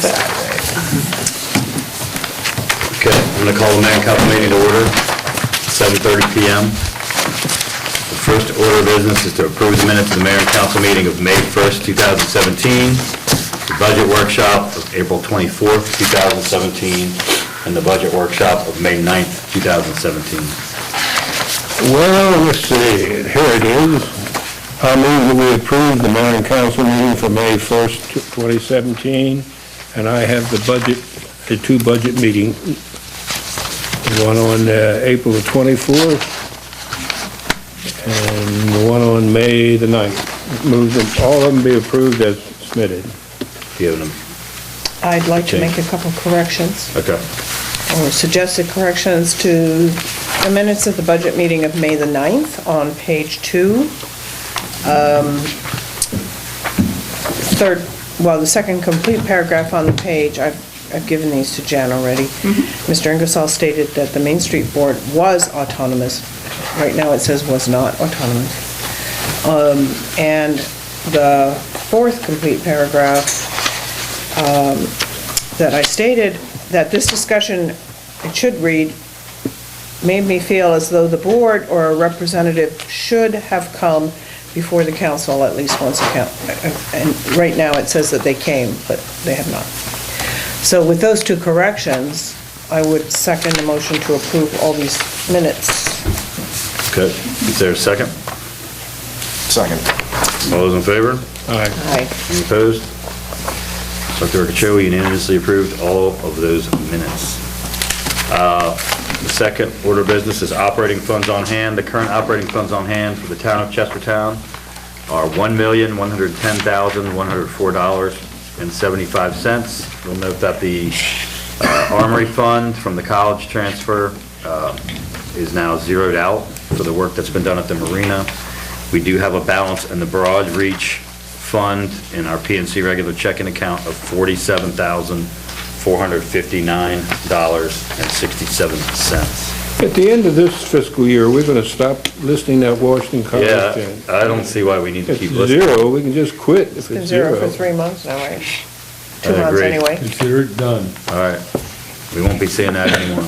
Okay, I'm going to call the mayor and council meeting to order, 7:30 PM. The first order of business is to approve the minutes of the mayor and council meeting of May 1st, 2017, the budget workshop of April 24th, 2017, and the budget workshop of May 9th, 2017. Well, let's see, here it is. I move that we approve the mayor and council meeting for May 1st, 2017, and I have the two budget meetings, the one on April the 24th and the one on May the 9th. Move that all of them be approved as submitted. I'd like to make a couple corrections, Okay. or suggested corrections to the minutes of the budget meeting of May the 9th on page 2. The second complete paragraph on the page, I've given these to Jan already. Mr. Ingersoll stated that the Main Street Board was autonomous. Right now it says was not autonomous. And the fourth complete paragraph, that I stated that this discussion, it should read, made me feel as though the board or a representative should have come before the council at least once. And right now it says that they came, but they have not. So with those two corrections, I would second the motion to approve all these minutes. Okay, is there a second? Second. All those in favor? Aye. Aye. Any opposed? Let the record show we unanimously approved all of those minutes. The second order of business is operating funds on hand. The current operating funds on hand for the town of Chestertown are $1,110,104.75. You'll note that the Armory Fund from the college transfer is now zeroed out for the work that's been done at the marina. We do have a balance in the Broad Reach Fund in our PNC regular checking account of $47,459.67. At the end of this fiscal year, we're going to stop listing that Washington College Yeah, in. I don't see why we need to It's keep listing. zero, we can just quit if It's been it's zero zero. for 3 months now, right? 2 I months agree. anyway. Consider it done. All right, we won't be seeing that anymore.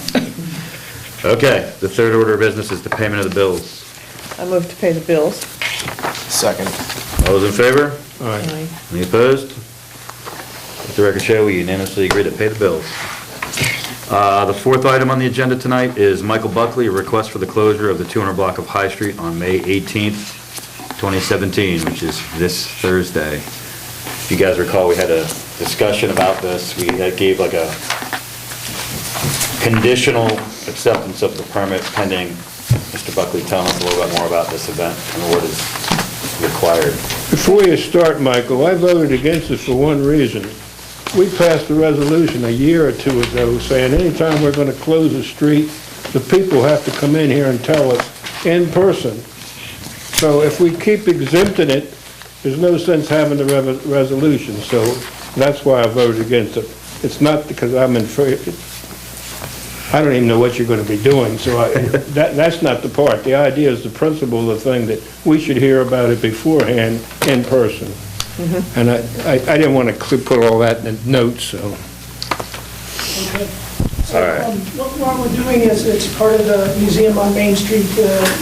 Okay, the third order of business is the payment of the bills. I move to pay the bills. Second. All those in favor? Aye. Any opposed? Let the record show we unanimously agree to pay the bills. The fourth item on the agenda tonight is Michael Buckley, a request for the closure of the 200 block of High Street on May 18th, 2017, which is this Thursday. If you guys recall, we had a discussion about this. We gave like a conditional acceptance of the permit pending Mr. Buckley telling us a little bit more about this event and what is required. Before you start, Michael, I voted against it for one reason. We passed a resolution a year or two ago saying anytime we're going to close a street, the people have to come in here and tell us in person. So if we keep exempting it, there's no sense having the resolution. So that's why I voted against it. It's not because I'm in favor. I don't even know what you're going to be doing, so that's not the part. The idea is the principle of the thing, that we should hear about it beforehand in person. And I didn't want to put all that in the notes, so. Okay. So, All right. what we're doing is, it's part of the Museum on Main Street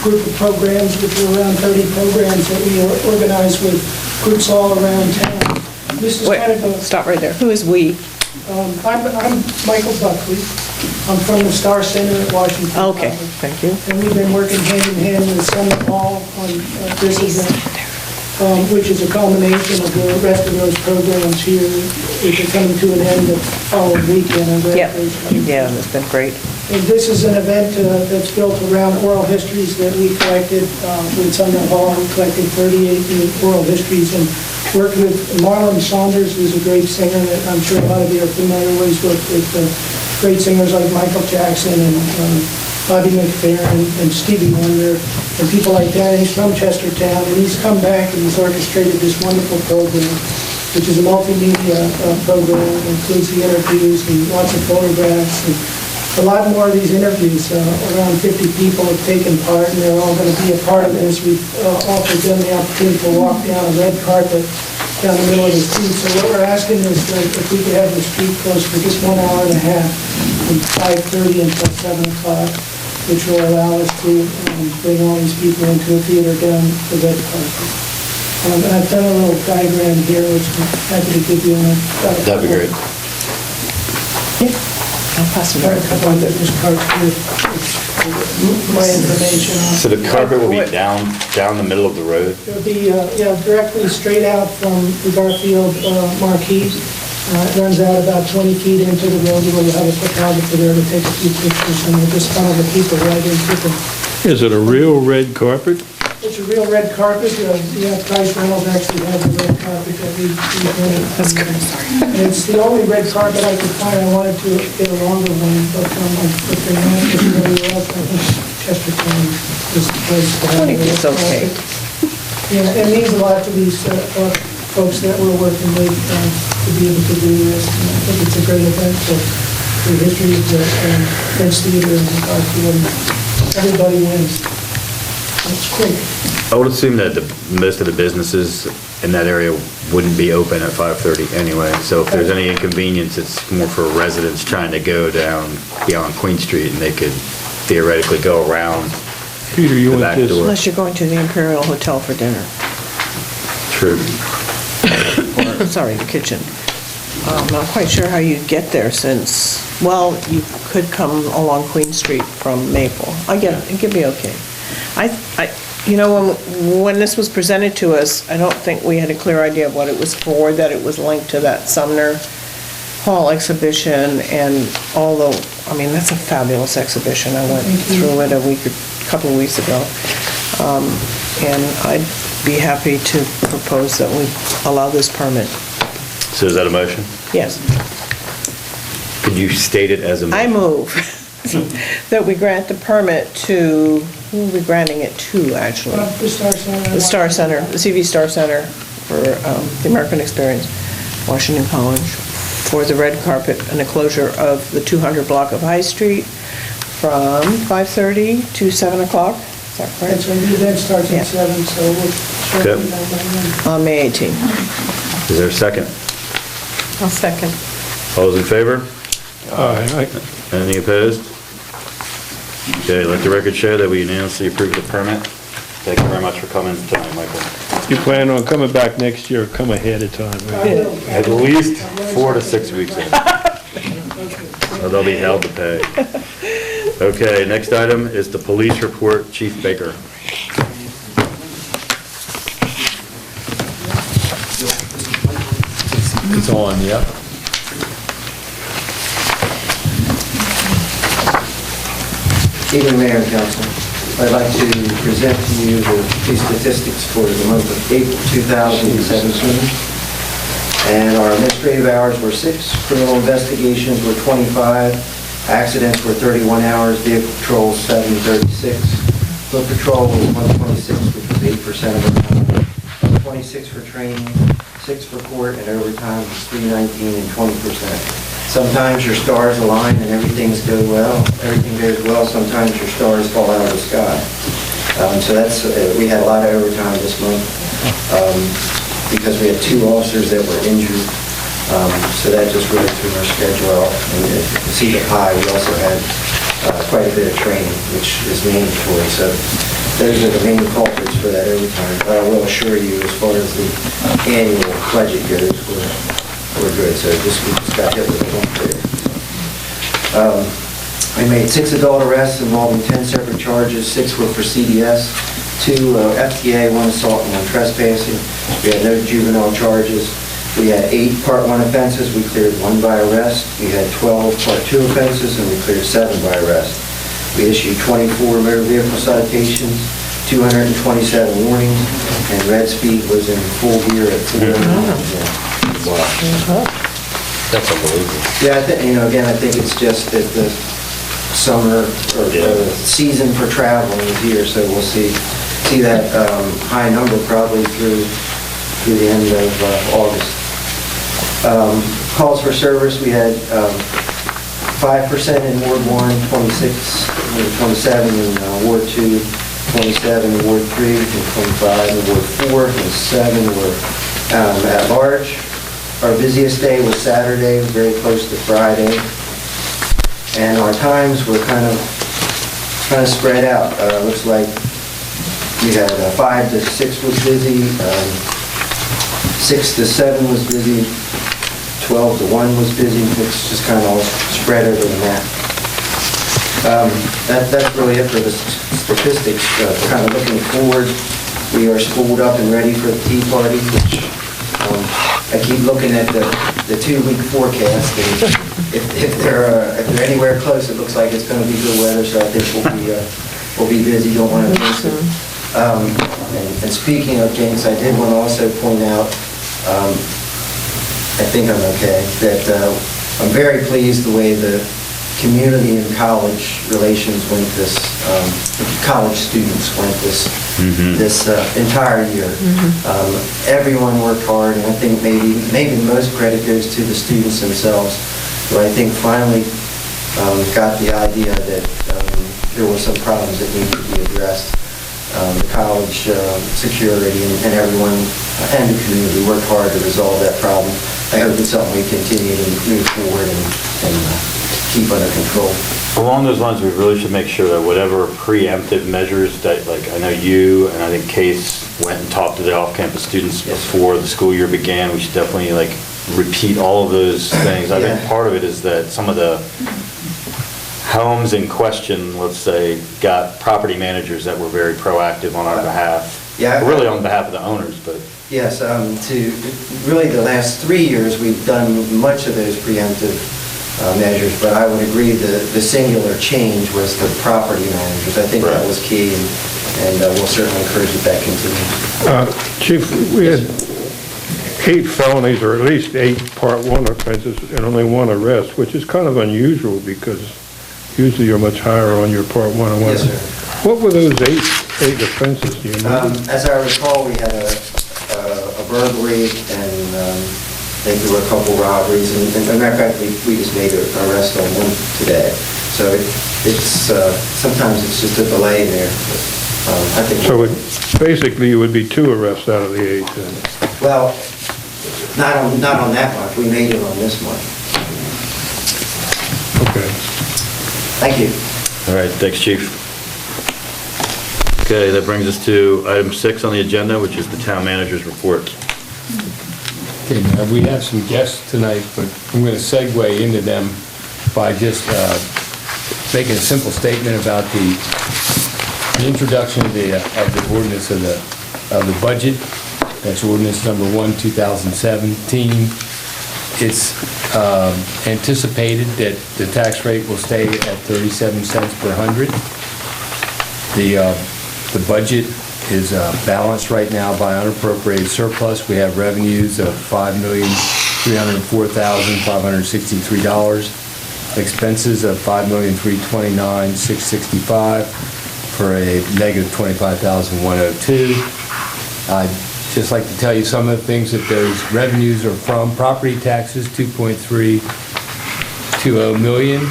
group of programs, which are around 30 programs that we organize with groups all around town. This is kind of Wait, a, stop right there. Who is we? I'm Michael Buckley. I'm from the Star Center at Washington Okay, College. thank you. And we've been working hand in hand with Summit Hall on this event, which is a culmination of the rest of those programs here, which are coming to an end the following weekend. Yeah, it's been great. And this is an event that's built around oral histories that we collected with Summit Hall. We collected 38 new oral histories and worked with Marlon Saunders, who's a great singer that I'm sure a lot of you are familiar with. He's worked with great singers like Michael Jackson and Bobby McFerrin and Stevie Wonder and people like that. And he's from Chestertown, and he's come back and he's orchestrated this wonderful program, which is a multimedia program. It includes the interviews and lots of photographs and a lot more of these interviews. Around 50 people have taken part, and they're all going to be a part of this. We've offered them the opportunity to walk down a red carpet down the middle of the street. So what we're asking is that if we could have the street closed for just 1 hour and a half, from 5:30 until 7 o'clock, which will allow us to bring all these people into a theater down the red carpet. I've done a little diagram here, which I'm happy to give you. That'd be great. I'll pass them Got a around. couple of this cards here, which my information on. So the carpet will be down the middle of the road? It'll be, directly straight out from the Garfield marquee. It runs out about 20 feet into the road, where we'll have a photographer there to take a few pictures, and we'll just funnel the people right into them. Is it a real red carpet? It's a real red carpet. Price Reynolds actually has a red carpet that we rented. That's good, sorry. And it's the only red carpet I could find. I wanted to get a longer one, but they're not everywhere else. I think Chestertown is the place to have 20 a red is okay. carpet. Yeah, it means a lot to these folks that we're working with to be able to do this. And I think it's a great event for the history of the French Theater and Garfield. Everybody wins. It's quick. I would assume that most of the businesses in that area wouldn't be open at 5:30 anyway, so if there's any inconvenience, it's more for residents trying to go down beyond Queen Street, and they could theoretically go around Peter, you the want back this? door. Unless you're going to the Imperial Hotel for dinner. True. Sorry, the kitchen. I'm not quite sure how you'd get there since, well, you could come along Queen Street from Maple. It could be okay. When this was presented to us, I don't think we had a clear idea of what it was for, that it was linked to that Sumner Hall exhibition, and although, that's a fabulous exhibition. I went through it a couple of weeks ago. And I'd be happy to propose that we allow this permit. So is that a motion? Yes. Could you state it as a I motion? move that we grant the permit to, who are we granting it to, actually? The Star Center. The Star Center, the CV Star Center for the American Experience, Washington College, for the red carpet and the closure of the 200 block of High Street from 5:30 to 7 o'clock. Is that That's correct? when the event starts Yeah. at 7, so we'll Okay. certainly know by then. On May 18th. Is there a second? I'll second. All those in favor? Aye. Any opposed? Okay, let the record show that we unanimously approve the permit. Thank you very much for coming tonight, Michael. You plan on coming back next year, come ahead of time, I right? will. At least 4 to 6 weeks in. Or they'll be held to pay. Okay, next item is the police report, Chief Baker. It's on, yeah. Evening, Mayor and Council. I'd like to present to you the key statistics for the month of April 2017. And our administrative hours were 6, criminal investigations were 25, accidents were 31 hours, vehicle patrol 736, foot patrol was 126, which was 8% of the time, 26 for training, 6 for court, and overtime was 319 and 20%. Sometimes your stars align and everything goes well. Sometimes your stars fall out of the sky. So that's, we had a lot of overtime this month because we had 2 officers that were injured. So that just really threw our schedule off. And you can see the high, we also had quite a bit of training, which is mandatory. So those are the main culprits for that overtime. But I will assure you, as far as the annual budget goes, we're good. So we just got hit with a bump there. I made 6 adult arrests involving 10 separate charges. 6 were for CDS, 2 FTA, 1 assault and 1 trespassing. We had no juvenile charges. We had 8 Part 1 offenses. We cleared 1 by arrest. We had 12 Part 2 offenses, and we cleared 7 by arrest. We issued 24 motor vehicle citations, 227 warnings, and red speed was in full gear at 4 miles. Wow. That's unbelievable. Yeah, again, I think it's just that the summer or the season for traveling is here, so we'll see that high number probably through the end of August. Calls for service, we had 5% in Ward 1, 27 in Ward 2, 27 in Ward 3, and 25 in Ward 4, and 7 were at large. Our busiest day was Saturday, very close to Friday, and our times were kind of spread out. Looks like we had 5 to 6 was busy, 6 to 7 was busy, 12 to 1 was busy. It's just kind of all spread over the map. That's really it for the statistics. Kind of looking forward, we are spooled up and ready for the Tea Party, which I keep looking at the 2-week forecast, and if they're anywhere close, it looks like it's going to be good weather, so I think we'll be busy. Don't want to jinx it. And speaking of jinx, I did want to also point out, I think I'm okay, that I'm very pleased the way the community and college relations went this, college students went this entire year. Everyone worked hard, and I think maybe the most credit goes to the students themselves, who I think finally got the idea that there were some problems that needed to be addressed. The college security and everyone and the community worked hard to resolve that problem. I hope it's something we continue to move forward and keep under control. Along those lines, we really should make sure that whatever preemptive measures that, like, I know you and I think Case went and talked to the off-campus students before the school year began. We should definitely, like, repeat all of those things. I think part of it is that some of the homes in question, let's say, got property managers that were very proactive on our behalf. Yeah. Really on behalf of the owners, but. Yes, to really the last 3 years, we've done much of those preemptive measures, but I would agree the singular change was the property managers. I think that was key, and we'll certainly encourage that continues. Chief, we had 8 felonies, or at least 8 Part 1 offenses, and only 1 arrest, which is kind of unusual because usually you're much higher on your Part 1 and 1. Yes, sir. What were those 8 offenses, do you know? As I recall, we had a burglary, and I think there were a couple robberies, and as a matter of fact, we just made an arrest on one today. So it's sometimes it's just a delay there. But, I think so basically you would be 2 arrests out of the 8 then? Well, not on that month. We made it on this month. Okay. Thank you. All right, thanks, Chief. Okay, that brings us to item 6 on the agenda, which is the town manager's report. Okay, now we have some guests tonight, but I'm going to segue into them by just making a simple statement about the introduction of the ordinance of the budget. That's ordinance number 1, 2017. It's anticipated that the tax rate will stay at 37 cents per hundred. The budget is balanced right now by unappropriated surplus. We have revenues of $5,304,563, expenses of $5,329,665 for a negative $25,102. I'd just like to tell you some of the things that those revenues are from. Property taxes, $2.320 million.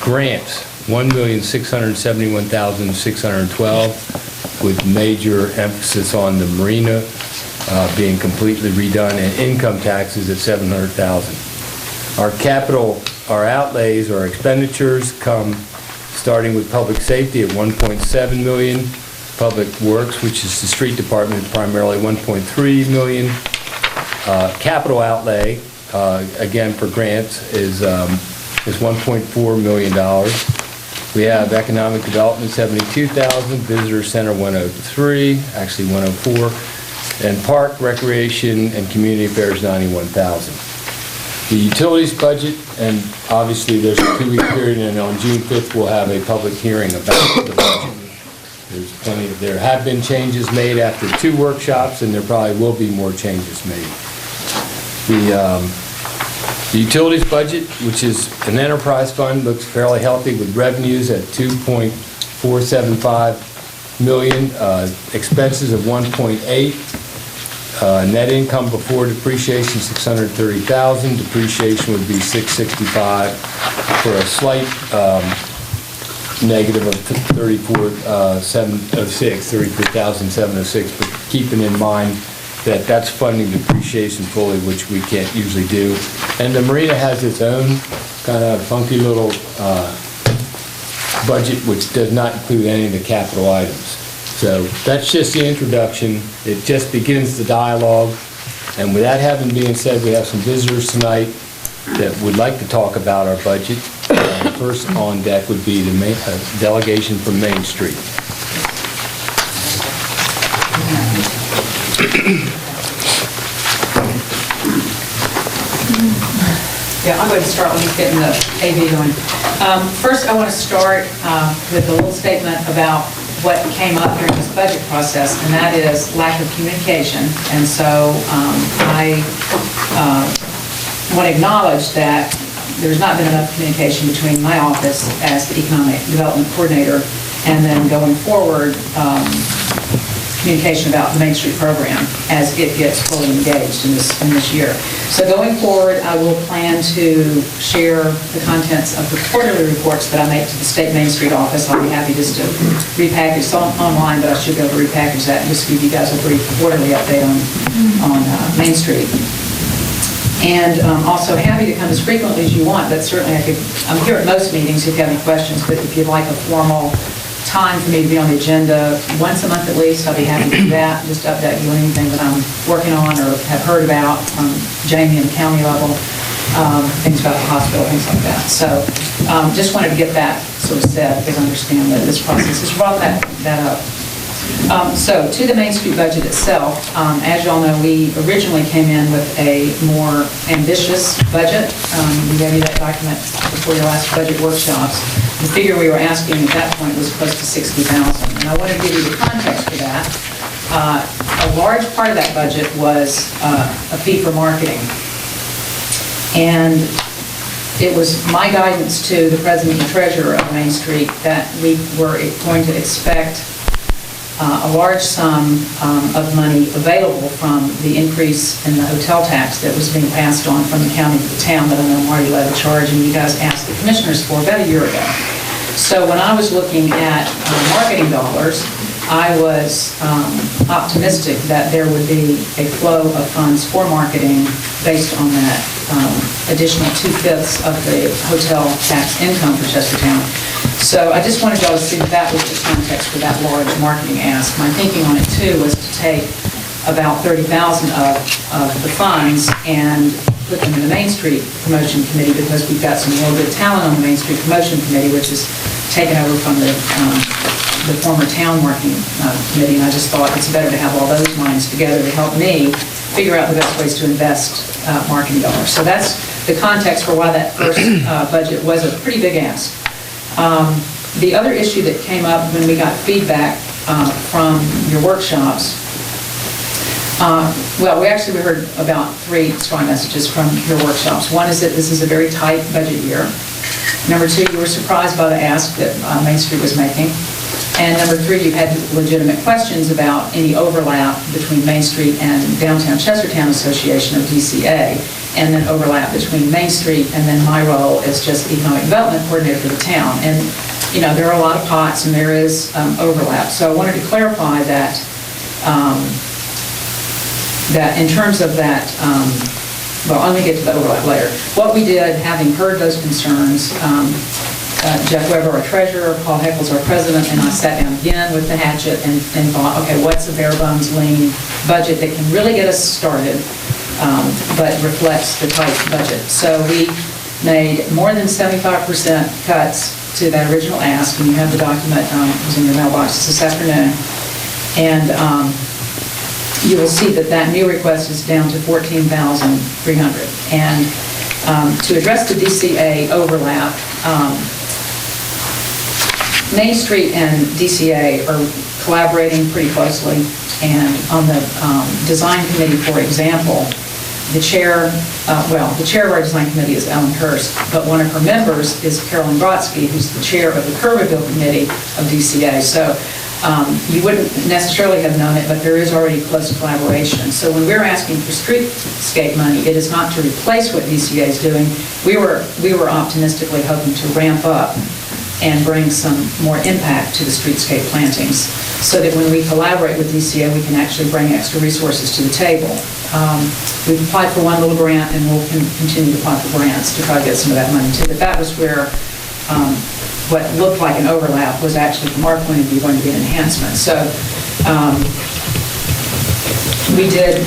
Grants, $1,671,612, with major emphasis on the marina being completely redone, and income taxes at $700,000. Our outlays, our expenditures come starting with public safety at $1.7 million, public works, which is the street department, primarily $1.3 million. Capital outlay, again for grants, is $1.4 million. We have economic development, $72,000, visitor center, $103,000, actually $104,000, and park, recreation, and community affairs, $91,000. The utilities budget, and obviously there's a 2-week period, and on June 5th we'll have a public hearing about the budget. There have been changes made after 2 workshops, and there probably will be more changes made. The utilities budget, which is an enterprise fund, looks fairly healthy with revenues at $2.475 million, expenses of $1.8, net income before depreciation $630,000, depreciation would be $665 for a slight negative of $34,706, but keeping in mind that's funding depreciation fully, which we can't usually do. And the marina has its own kind of funky little budget, which does not include any of the capital items. So that's just the introduction. It just begins the dialogue. And with that having been said, we have some visitors tonight that would like to talk about our budget. First on deck would be the delegation from Main Street. Yeah, I'm going to start. Let me get in the AV going. First, I want to start with a little statement about what came up during this budget process, and that is lack of communication. And so I want to acknowledge that there's not been enough communication between my office as the Economic Development Coordinator and then going forward, communication about the Main Street program as it gets fully engaged in this year. So going forward, I will plan to share the contents of the quarterly reports that I make to the State Main Street office. I'll be happy just to repackage some online, but I should be able to repackage that and just give you guys a brief quarterly update on Main Street. And also happy to come as frequently as you want, but certainly I'm here at most meetings if you have any questions, but if you'd like a formal time for me to be on the agenda once a month at least, I'll be happy to do that, just update you on anything that I'm working on or have heard about from Jamie and the county level, things about the hospital, things like that. So just wanted to get that sort of said, because I understand that this process has brought that up. So to the Main Street budget itself, as you all know, we originally came in with a more ambitious budget. We gave you that document before your last budget workshops. The figure we were asking at that point was close to $60,000. And I want to give you the context for that. A large part of that budget was a fee for marketing. And it was my guidance to the president and treasurer of Main Street that we were going to expect a large sum of money available from the increase in the hotel tax that was being passed on from the county to the town that I know Marty led a charge and you guys asked the commissioners for about a year ago. So when I was looking at marketing dollars, I was optimistic that there would be a flow of funds for marketing based on that additional 2/5 of the hotel tax income for Chestertown. So I just wanted y'all to see that that was the context for that large marketing ask. My thinking on it too was to take about $30,000 of the funds and put them in the Main Street Promotion Committee because we've got some real good talent on the Main Street Promotion Committee, which is taken over from the former town marketing committee, and I just thought it's better to have all those minds together to help me figure out the best ways to invest marketing dollars. So that's the context for why that first budget was a pretty big ask. The other issue that came up when we got feedback from your workshops, well, we heard about 3 strong messages from your workshops. One is that this is a very tight budget year. Number 2, you were surprised by the ask that Main Street was making. And number 3, you had legitimate questions about any overlap between Main Street and Downtown Chestertown Association of DCA, and then overlap between Main Street and then my role as just Economic Development Coordinator for the town. And, you know, there are a lot of pots and there is overlap. So I wanted to clarify that, that in terms of that, well, I'm going to get to the overlap later. What we did, having heard those concerns, Jeff Weber, our treasurer, Paul Heckles, our president, and I sat down again with the hatchet and thought, okay, what's a bare bones lean budget that can really get us started, but reflects the tight budget. So we made more than 75% cuts to that original ask, and you have the document, it was in your mailbox this afternoon, and you will see that that new request is down to $14,300. And to address the DCA overlap, Main Street and DCA are collaborating pretty closely, and on the design committee, for example, the chair of our design committee is Ellen Hurst, but one of her members is Carolyn Brodsky, who's the chair of the Curveville Committee of DCA. So you wouldn't necessarily have known it, but there is already close collaboration. So when we're asking for streetscape money, it is not to replace what DCA is doing. We were optimistically hoping to ramp up and bring some more impact to the streetscape plantings, so that when we collaborate with DCA, we can actually bring extra resources to the table. We've applied for one little grant, and we'll continue to apply for grants to try to get some of that money too. But that was where what looked like an overlap was actually, from our point of view, going to be an enhancement. So we did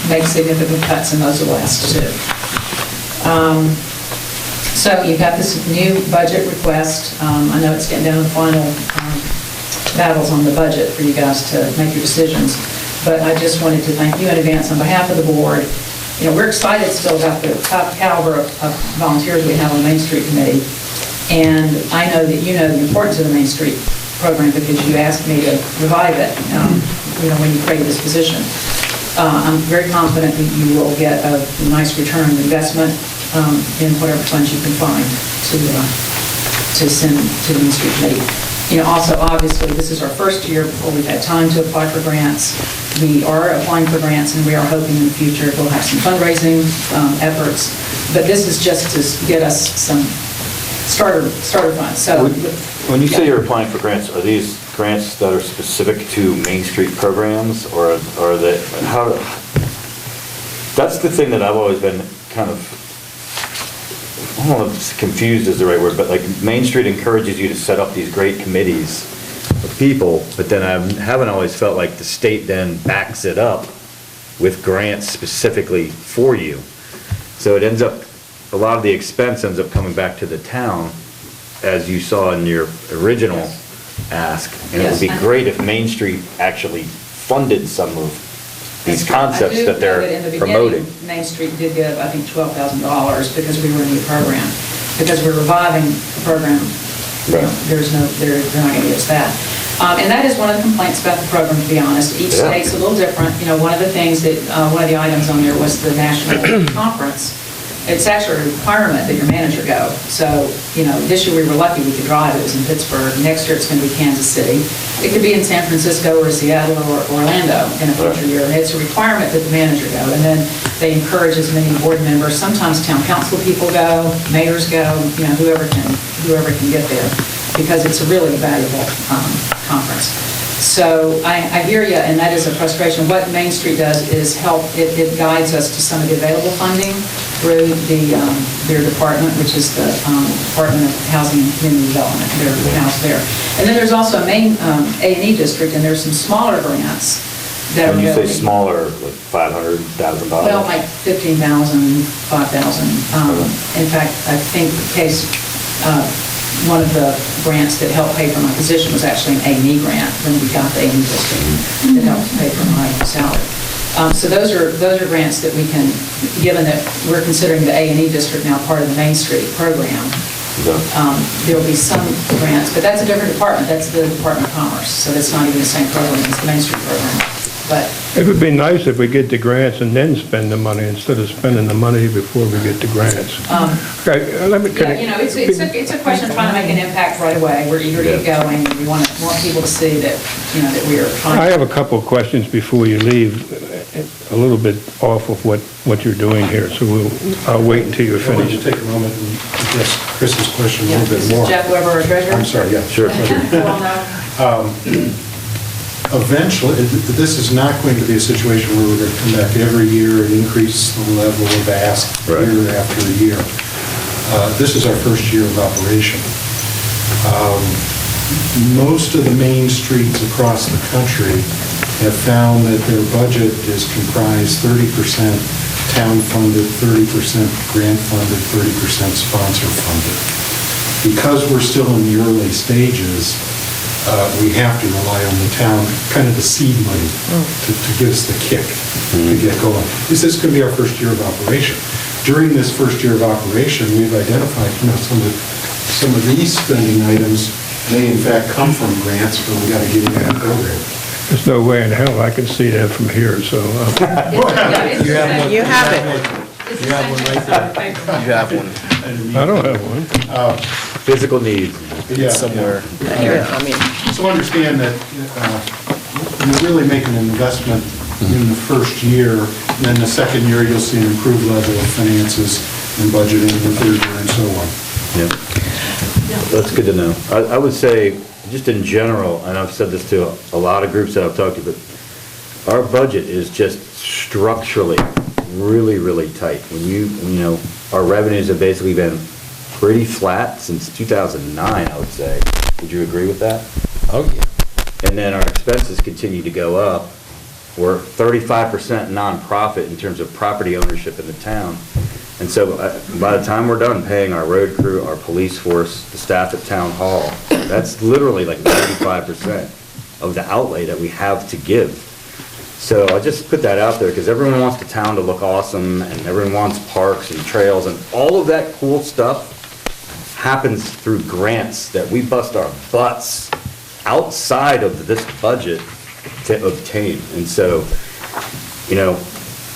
make significant cuts in those last two. So you've got this new budget request. I know it's getting down to the final battles on the budget for you guys to make your decisions, but I just wanted to thank you in advance on behalf of the board. You know, we're excited still about the top caliber of volunteers we have on the Main Street Committee, and I know that you know the importance of the Main Street program because you asked me to revive it, you know, when you created this position. I'm very confident that you will get a nice return on investment in whatever funds you can find to send to the Main Street Committee. You know, also, obviously, this is our first year before we've had time to apply for grants. We are applying for grants, and we are hoping in the future we'll have some fundraising efforts. But this is just to get us some starter funds. So, When you say you're applying for grants, are these grants that are specific to Main Street programs, or are they, how, that's the thing that I've always been kind of, I don't know if confused is the right word, but like Main Street encourages you to set up these great committees of people, but then I haven't always felt like the state then backs it up with grants specifically for you. So it ends up, a lot of the expense ends up coming back to the town, as you saw in your original ask. And it would be Yes. great if Main Street actually funded some of these concepts that they're promoting. I do know that in the beginning, Main Street did give, I think, $12,000 because we were in the program. Because we're reviving the program, you know, Right. they're not going to give us that. And that is one of the complaints about the program, to be honest. Each Yeah. state's a little different. You know, one of the things that, one of the items on there was the national conference. It's actually a requirement that your manager go. So, you know, this year we were lucky we could drive. It was in Pittsburgh. Next year it's going to be Kansas City. It could be in San Francisco or Seattle or Orlando in a future year. And it's a requirement that the manager go. And then they encourage as many board members. Sometimes town council people go, mayors go, you know, whoever can get there, because it's a really valuable conference. So I hear you, and that is a frustration. What Main Street does is help, it guides us to some of the available funding through their department, which is the Department of Housing and Community Development, their house there. And then there's also a main A&E district, and there's some smaller grants that are When you say going. smaller, like $500,000? Well, like 15,000, 5,000. In fact, I think the case, one of the grants that helped pay for my position was actually an A&E grant when we got the A&E district that helped pay for my salary. So those are grants that we can, given that we're considering the A&E district now part of the Main Street program, there'll be some grants, but that's a different department. That's the Department of Commerce, so that's not even the same program as the Main Street program. But It would be nice if we get the grants and then spend the money instead of spending the money before we get the grants. Okay, let me. yeah, you know, it's a question of trying to make an impact right away. We're eager to get going. We want people to see that, you know, that we are trying. I have a couple of questions before you leave, a little bit off of what you're doing here, so I'll wait until you're I wanted to finished. take a moment and address Chris's question a Yeah, little bit this is more. Jeff Weber, our treasurer. I'm sorry, yeah. Sure. Well, no. Eventually, this is not going to be a situation where we're going to come back every year and increase the level of ask Right. year after year. This is our first year of operation. Most of the main streets across the country have found that their budget is comprised 30% town-funded, 30% grant-funded, 30% sponsor-funded. Because we're still in the early stages, we have to rely on the town, kind of the seed money, to give us the kick to get going. This is going to be our first year of operation. During this first year of operation, we've identified, you know, some of these spending items may in fact come from grants, but we got to get into that program. There's no way in hell I can see that from here, so. You have it. You have one right there. You have one. I don't have one. Physical needs. Yeah, Somewhere. Here, I mean, So understand that you're really making an investment in the first year, and then the second year, you'll see an improved level of finances and budgeting, the third year, and so on. Yeah. That's good to know. I would say, just in general, and I've said this to a lot of groups that I've talked to, but our budget is just structurally really, really tight. Our revenues have basically been pretty flat since 2009, I would say. Would you agree with that? Oh, yeah. And then our expenses continue to go up. We're 35% nonprofit in terms of property ownership in the town. And so by the time we're done paying our road crew, our police force, the staff at town hall, that's literally like 95% of the outlay that we have to give. So I just put that out there because everyone wants the town to look awesome and everyone wants parks and trails and all of that cool stuff happens through grants that we bust our butts outside of this budget to obtain. And so,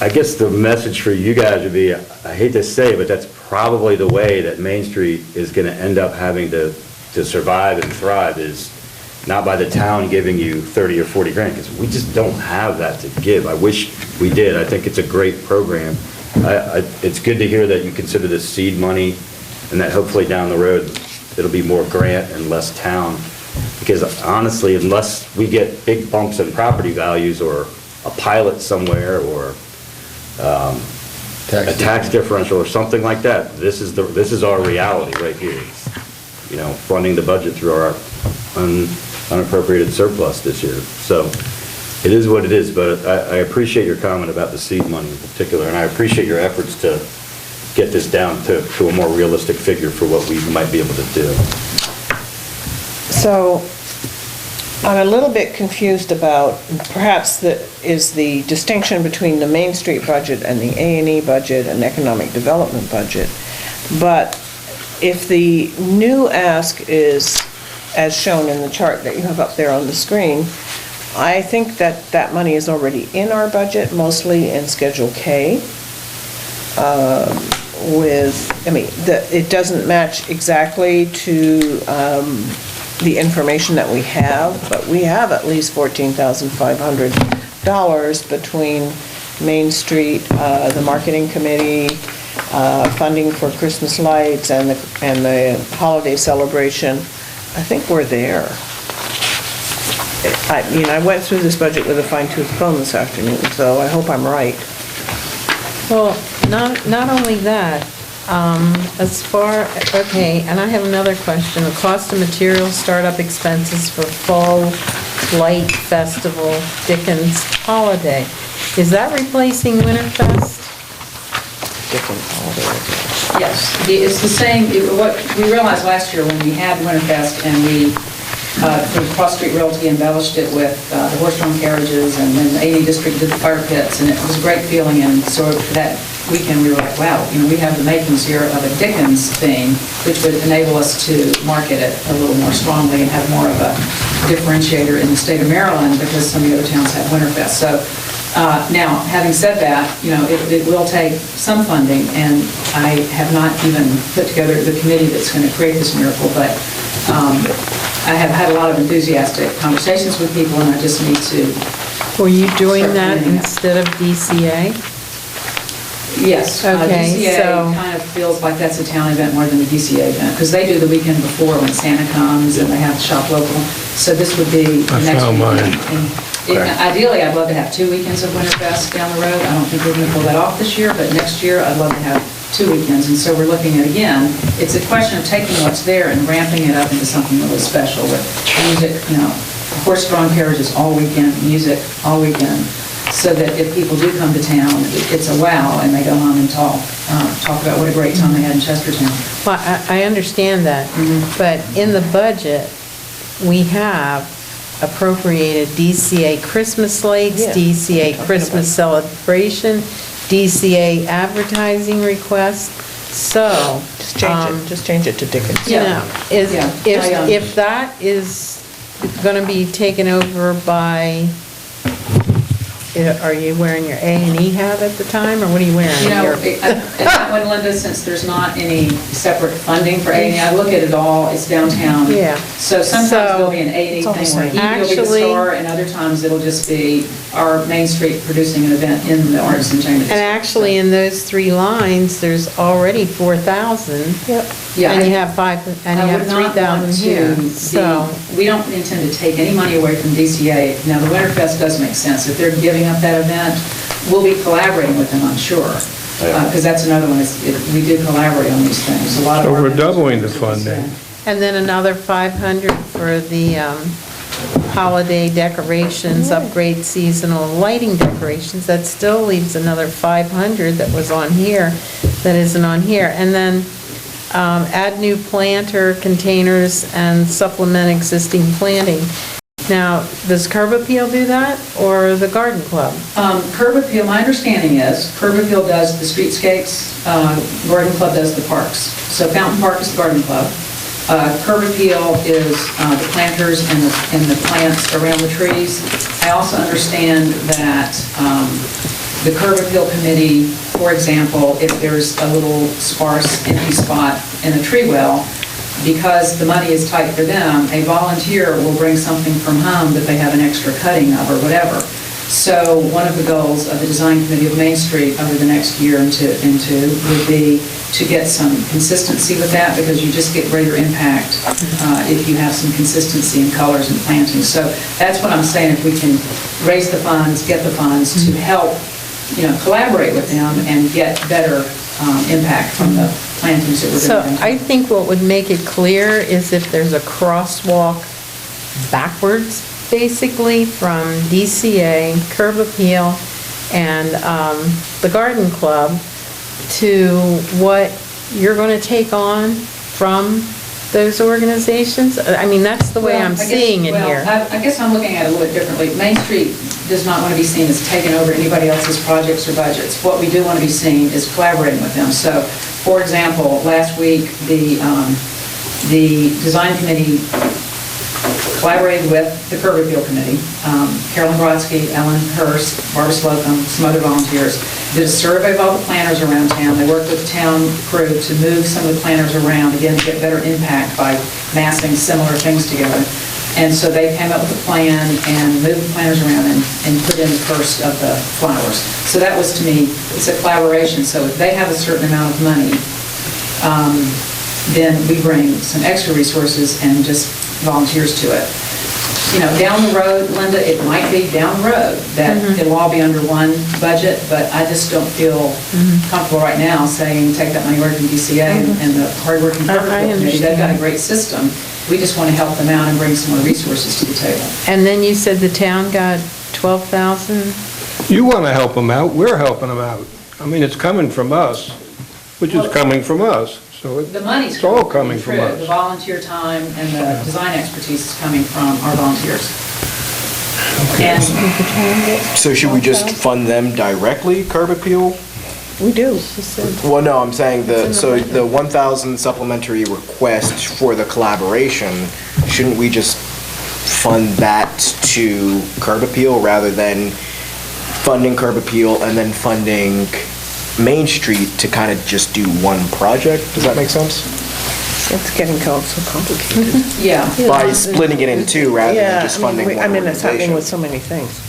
I guess the message for you guys would be, I hate to say it, but that's probably the way that Main Street is going to end up having to survive and thrive, is not by the town giving you 30 or 40 grand, because we just don't have that to give. I wish we did. I think it's a great program. It's good to hear that you consider this seed money, and that hopefully down the road, it'll be more grant and less town. Because honestly, unless we get big bumps in property values or a pilot somewhere or a tax differential or something like that, this is our reality right here. Funding the budget through our unappropriated surplus this year. So it is what it is, but I appreciate your comment about the seed money in particular, and I appreciate your efforts to get this down to a more realistic figure for what we might be able to do. So I'm a little bit confused about, perhaps is the distinction between the Main Street budget and the A&E budget and economic development budget. But if the new ask is, as shown in the chart that you have up there on the screen, I think that money is already in our budget, mostly in Schedule K. It doesn't match exactly to the information that we have, but we have at least $14,500 between Main Street, the marketing committee, funding for Christmas lights and the holiday celebration. I think we're there. I went through this budget with a fine-tooth comb this afternoon, so I hope I'm right. Well, not only that, and I have another question. The cost of materials, startup expenses for Fall Light Festival, Dickens Holiday. Is that replacing Winterfest? Dickens Holiday. Yes, it's the same. What we realized last year when we had Winterfest and we, through Cross Street Realty, embellished it with the horse-drawn carriages, and then the A&E District did the fire pits, and it was a great feeling. And so that weekend we were like, wow, we have the makings here of a Dickens theme, which would enable us to market it a little more strongly and have more of a differentiator in the state of Maryland, because some of the other towns have Winterfest. So now, having said that, it will take some funding, and I have not even put together the committee that's going to create this miracle, but I have had a lot of enthusiastic conversations with people, and I just need to... Were you doing that instead of DCA? Yes. Okay, DCA kind of feels like that's a town event more than a DCA event, because they do the weekend before when Santa comes, and they have the shop local. So this would be the next weekend. Ideally, I'd love to have 2 weekends of Winterfest down the road. I don't think we're going to pull that off this year, but next year I'd love to have 2 weekends. And so we're looking at, again, it's a question of taking what's there and ramping it up into something really special with music, horse-drawn carriages all weekend, music all weekend, so that if people do come to town, it's a wow, and they go home and talk about what a great time they had in Chestertown. Well, I understand that, but in the budget, we have appropriated DCA Christmas lights, Yeah. DCA Christmas celebration, DCA advertising request, so... Just change it to Dickens. If that is going to be taken over by are you wearing your A&E hat at the time, or what are you wearing? You know, Your- and that one, Linda, since there's not any separate funding for A&E, I look at it all, it's downtown. Yeah. So sometimes So- there'll be an A&E It's all thing the where same. he will be the Actually- star, and other times it'll just be our Main Street producing an event in the Arts and Entertainment And District. actually, in those 3 lines, there's already 4,000. Yep. Yeah, And you I- have 5, and I you have would not 3,000 want here, to so. we don't intend to take any money away from DCA. Now, the Winterfest does make sense. If they're giving up that event, we'll be collaborating with them, I'm sure. Because that's another one, we do collaborate on these things. A lot of So our we're members doubling the do the same. funding. And then another 500 for the holiday decorations, upgrade seasonal lighting decorations. That still leaves another 500 that was on here, that isn't on here. And then add new planter containers and supplement existing planting. Now, does Curb Appeal do that, or the Garden Club? Curb Appeal, my understanding is, Curb Appeal does the streetscapes, Garden Club does the parks. So Fountain Park is the Garden Club. Curb Appeal is the planters and the plants around the trees. I also understand that the Curb Appeal Committee, for example, if there's a little sparse empty spot in a tree well, because the money is tight for them, a volunteer will bring something from home that they have an extra cutting of or whatever. So one of the goals of the Design Committee of Main Street over the next year and two would be to get some consistency with that, because you just get greater impact if you have some consistency in colors and planting. So that's what I'm saying, if we can raise the funds, get the funds to help, collaborate with them and get better impact from the plantings that we're So doing. I think what would make it clear is if there's a crosswalk backwards, basically, from DCA, Curb Appeal, and the Garden Club, to what you're going to take on from those organizations. I mean, that's the way Well, I'm I guess- seeing it well, here. I guess I'm looking at it a little bit differently. Main Street does not want to be seen as taking over anybody else's projects or budgets. What we do want to be seen is collaborating with them. So, for example, last week, the Design Committee collaborated with the Curb Appeal Committee. Carolyn Brodsky, Ellen Hurst, Barbara Slocum, some other volunteers, did a survey of all the planters around town. They worked with the town crew to move some of the planters around, again, to get better impact by massing similar things together. And so they came up with a plan and moved the planters around and put in the first of the flowers. So that was, to me, it's a collaboration. So if they have a certain amount of money, then we bring some extra resources and just volunteers to it. Down the road, Linda, it might be down the road that it'll all be under one budget, but I just don't feel comfortable right now saying, take that money away from DCA and the hardworking Curb Appeal Committee. They've got a great system. We just want to help them out and bring some more resources to the table. And then you said the town got 12,000? You want to help them out, we're helping them out. I mean, it's coming from us, which is coming from us, so The money's it's all coming from true. us. The volunteer time and the design expertise is coming from our volunteers. And So should we just fund them directly, Curb Appeal? We do. Well, no, I'm saying the 1,000 supplementary request for the collaboration, shouldn't we just fund that to Curb Appeal rather than funding Curb Appeal and then funding Main Street to kind of just do one project? Does that make sense? It's getting so complicated. yeah, By splitting it in two rather than Yeah, just funding one I mean, it's happening organization. with so many things.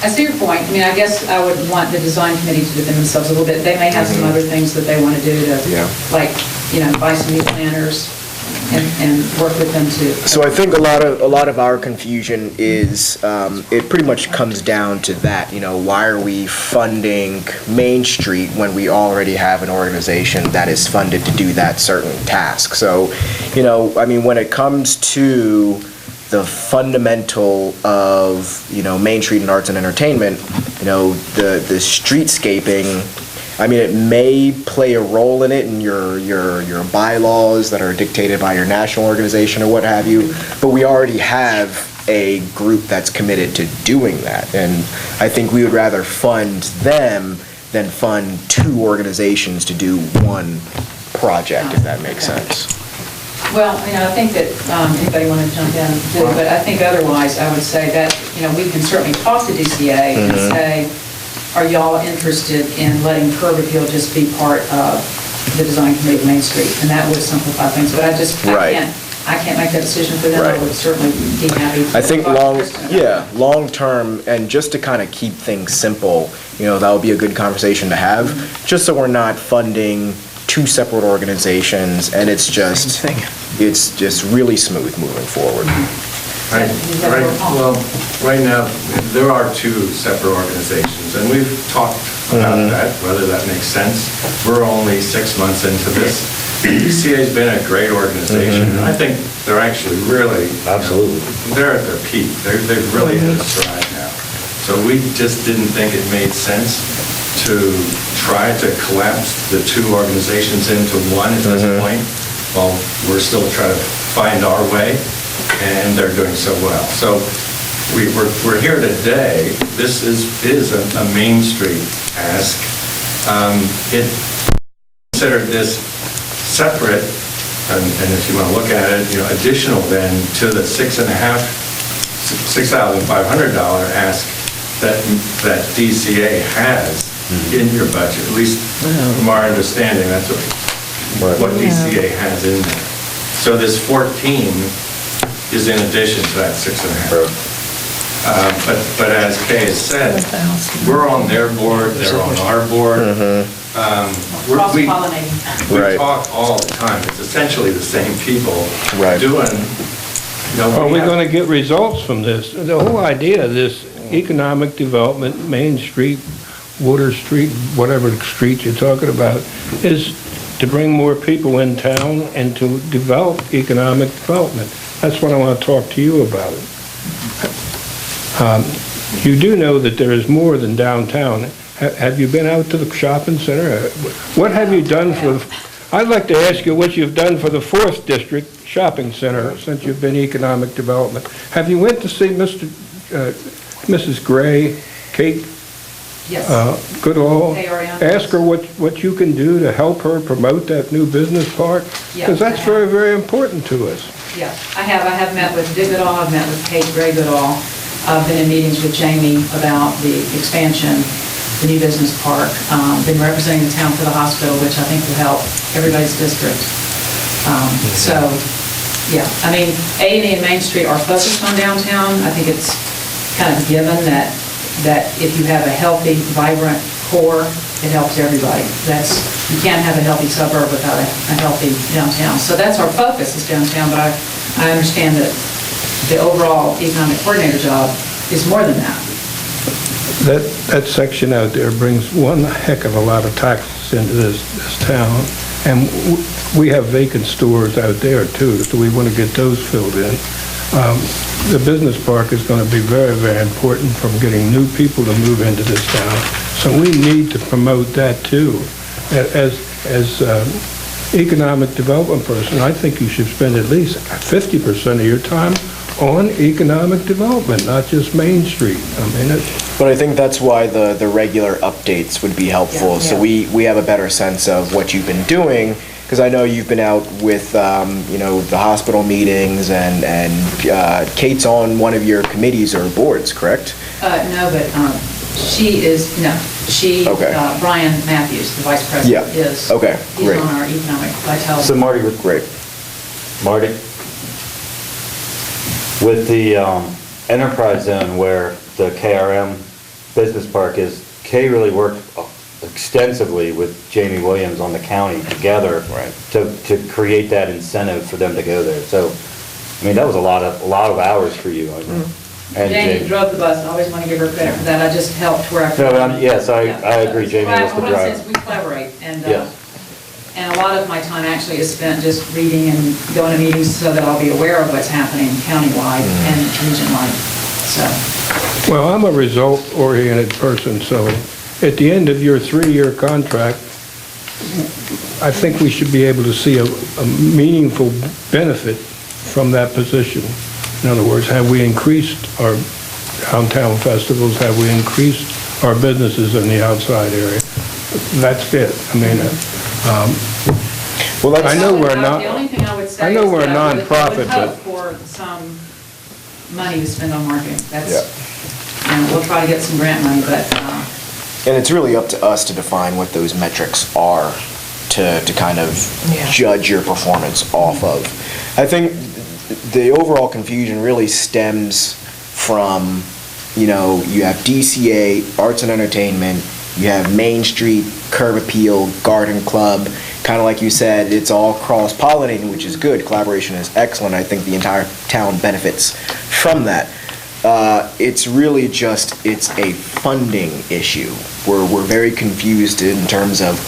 I see your point. I mean, I guess I would want the design committee to defend themselves a little bit. They may have some other things that they want to do to, Yeah. like, buy some new planners and work with them to. So I think a lot of our confusion is, it pretty much comes down to that, why are we funding Main Street when we already have an organization that is funded to do that certain task? So, I mean, when it comes to the fundamental of, Main Street and Arts and Entertainment, the streetscaping, I mean, it may play a role in it in your bylaws that are dictated by your national organization or what have you, but we already have a group that's committed to doing that, and I think we would rather fund them than fund two organizations to do one project, if that makes sense. Well, I think that, anybody want to jump in too, but I think otherwise, I would say that, we can certainly talk to DCA and say, are y'all interested in letting curb appeal just be part of the design committee of Main Street? And that would simplify things, but Right. I can't make that decision for them. I Right. would certainly be happy to. I think talk to Kristen about it. long-term, and just to kind of keep things simple, that would be a good conversation to have, just so we're not funding two separate organizations, and it's just really smooth moving forward. Right, well, right now, there are two separate organizations, and we've talked about that, whether that makes sense. We're only 6 months into this. DCA's been a great organization, and I think they're actually really, Absolutely. they're at their peak. They've really hit a stride now. So we just didn't think it made sense to try to collapse the two organizations into one at this point. Well, we're still trying to find our way, and they're doing so well. So we're here today. This is a Main Street ask. It considered this separate, and if you want to look at it, additional then to the $6,500 ask that DCA has in your budget. At least from our understanding, that's what DCA has in there. So this 14 is in addition to that 6.5. But as Kay has said, we're on their board, they're on our board. We talk all the time. It's essentially the same people doing. Are we going to get results from this? The whole idea of this economic development, Main Street, Water Street, whatever street you're talking about, is to bring more people in town and to develop economic development. That's what I want to talk to you about. You do know that there is more than downtown. Have you been out to the shopping center? What have you done for, I'd like to ask you what you've done for the 4th District Shopping Center since you've been economic development. Have you went to see Mrs. Gray, Kate? Yes. Goodall? KRM. Ask her what you can do to help her promote that new business park? Yeah, Because that's I very, very important to us. Yeah, I have met with Dick Goodall, I've met with Kate Gray Goodall. I've been in meetings with Jamie about the expansion, the new business park. Been representing the town for the hospital, which I think will help everybody's district. So, yeah, A&E and Main Street are focused on downtown. I think it's kind of given that if you have a healthy, vibrant core, it helps everybody. You can't have a healthy suburb without a healthy downtown. So that's our focus is downtown, but I understand that the overall economic coordinator job is more than that. That section out there brings one heck of a lot of taxes into this town, and we have vacant stores out there too, so we want to get those filled in. The business park is going to be very, very important from getting new people to move into this town, so we need to promote that too. As economic development person, I think you should spend at least 50% of your time on economic development, not just Main Street. But I think that's why the regular updates would be helpful, so we have a better sense of what you've been doing, because I know you've been out with, the hospital meetings, and Kate's on one of your committees or boards, correct? No, but Brian Matthews, the vice president, is. Okay, great. He's on our economic vitality. So Marty, with the enterprise zone where the KRM business park is, Kay really worked extensively with Jamie Williams on the county together to create that incentive for them to go there. So, that was a lot of hours for you. And Jamie drove the bus. I always want to give her credit for that. I just helped where I could. Yes, I agree. Jamie was the driver. We collaborate, and a lot of my time actually is spent just reading and going to meetings so that I'll be aware of what's happening countywide and region-wide. So. Well, I'm a result-oriented person, so at the end of your 3-year contract, I think we should be able to see a meaningful benefit from that position. In other words, have we increased our downtown festivals? Have we increased our businesses in the outside area? That's it. I know we're not. The only thing know, it I know we're a stays, I would nonprofit, hope but- for some money to spend on marketing. That's, we'll try to get some grant money, but, And it's really up to us to define what those metrics are to kind of judge your performance off of. I think the overall confusion really stems from, you have DCA, Arts and Entertainment, you have Main Street, Curb Appeal, Garden Club. Kind of like you said, it's all cross-pollinating, which is good. Collaboration is excellent. I think the entire town benefits from that. It's really just, it's a funding issue. We're very confused in terms of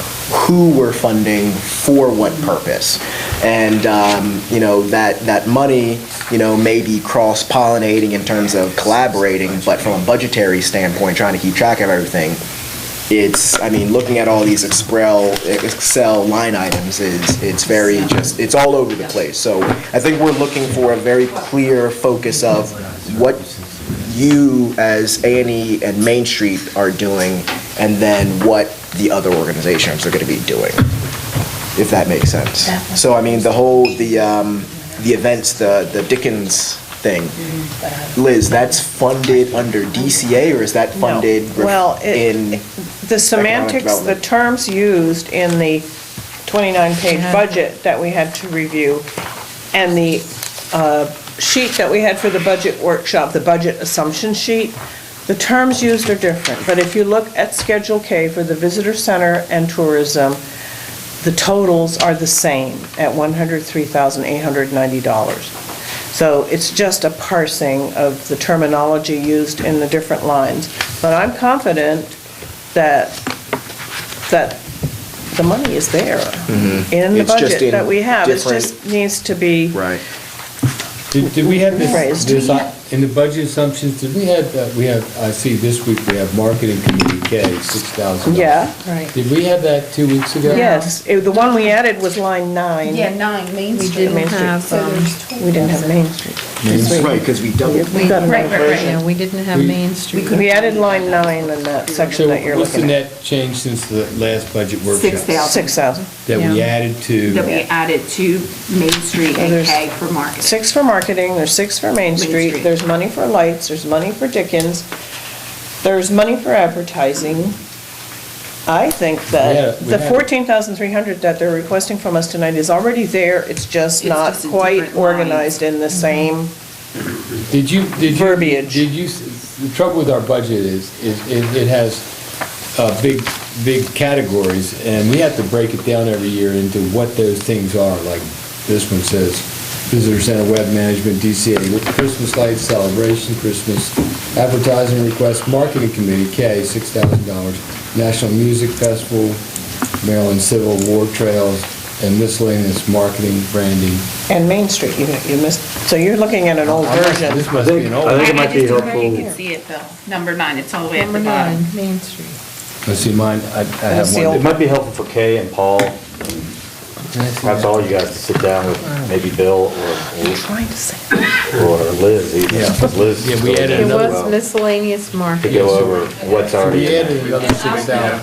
who we're funding for what purpose. And, that money, may be cross-pollinating in terms of collaborating, but from a budgetary standpoint, trying to keep track of everything, looking at all these Excel line items it's all over the place. So I think we're looking for a very clear focus of what you as A&E and Main Street are doing, and then what the other organizations are going to be doing, if that makes sense. So, the events, the Dickens thing, Liz, that's funded under DCA, or is that funded in the semantics, the development? terms used in the 29-page budget that we had to review, and the sheet that we had for the budget workshop, the budget assumption sheet, the terms used are different. But if you look at Schedule K for the Visitor Center and Tourism, the totals are the same at $103,890. So it's just a parsing of the terminology used in the different lines. But I'm confident that the money is there in the It's just budget in that we have. It different- just needs to be Right. Did we have Phrased. this, in the budget assumptions, I see this week we have marketing committee K, $6,000. Yeah. Right. Did we have that 2 weeks ago? Yes, the one we added was line 9. Yeah, 9, Main We Street. didn't have, We didn't have Main Street. Right, because we doubled. We got Right, right, right. yeah, we didn't have Main Street. We added line 9 in that section So that you're what's the looking at. net change since the last budget workshop? 6,000 6,000. That we Yeah. added to? that we added to Main Street and there's- K for marketing. 6 for marketing, there's 6 for Main Street, Street. there's money for lights, there's money for Dickens, there's money for advertising. I think that We the had- 14,300 that they're requesting from us tonight is already there, it's just It's not just a quite different line. organized in the same. Did you? Verbiage. The trouble with our budget is it has big categories, and we have to break it down every year into what those things are. Like this one says, Visitor Center Web Management, DCA, Christmas lights, celebration, Christmas advertising request, marketing committee, K, $6,000, National Music Festival, Maryland Civil War Trails, and miscellaneous marketing, branding. And Main Street, you missed, so you're looking at an old version. This must be an old. I think it might be I just don't know helpful. if you can see it though. Number 9, it's all the way at Number the bottom. 9, Main Street. Let's see, mine, I have the one. It might be helpful for Kay and Paul, perhaps all you guys to sit down with maybe Bill Trying to say. or Liz even. Yeah. 'cause Liz Yeah, we goes added It into, another- was miscellaneous to marketing. go over what's already We in added there. another 6,000.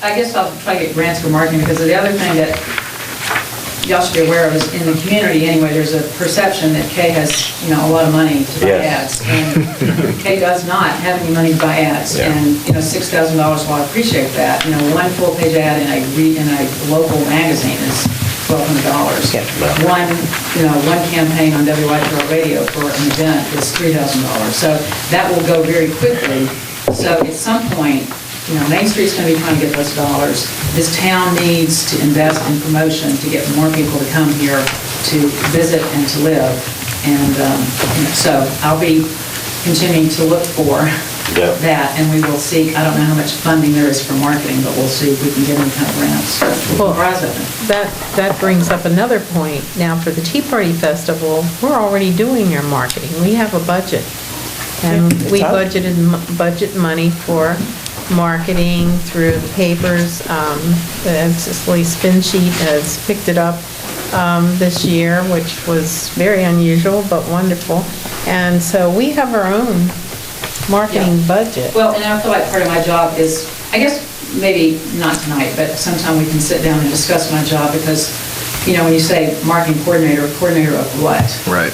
I guess I'll try to get grants for marketing, because the other thing that y'all should be aware of is, in the community anyway, there's a perception that Kay has, a lot of money to buy Yes. ads. And Kay does not have any money to buy ads. Yeah. And, $6,000, while I appreciate that, one full-page ad in a local magazine is $1,200. Yeah. One campaign on WYTR radio for an event is $3,000. So that will go very quickly. So at some point, Main Street's going to be trying to get those dollars. This town needs to invest in promotion to get more people to come here to visit and to live. And so I'll be continuing to look for Yep. that, and we will see, I don't know how much funding there is for marketing, but we'll see if we can get any kind of grants. Well, President. That brings up another point. Now, for the Tea Party Festival, we're already doing your marketing. We have a budget. And Yeah, it's we up. budget money for marketing through the papers. The Cicely Spin Sheet has picked it up this year, which was very unusual, but wonderful. And so we have our own marketing Yeah. budget. Well, and I feel like part of my job is, I guess, maybe not tonight, but sometime we can sit down and discuss my job, because when you say marketing coordinator of what? Right.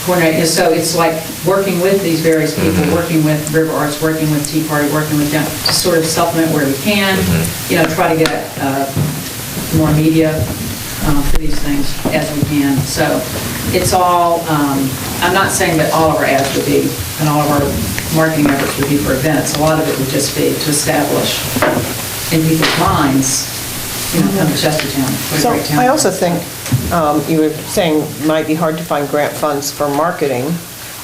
Coordinator, so it's like working with these various people, working with River Arts, working with Tea Party, working with them, to sort of supplement where we can, try to get more media for these things as we can. So it's all, I'm not saying that all of our ads would be, and all of our marketing efforts would be for events. A lot of it would just be to establish in people's minds, come to Chestertown. What a So great town. I also think, you were saying it might be hard to find grant funds for marketing.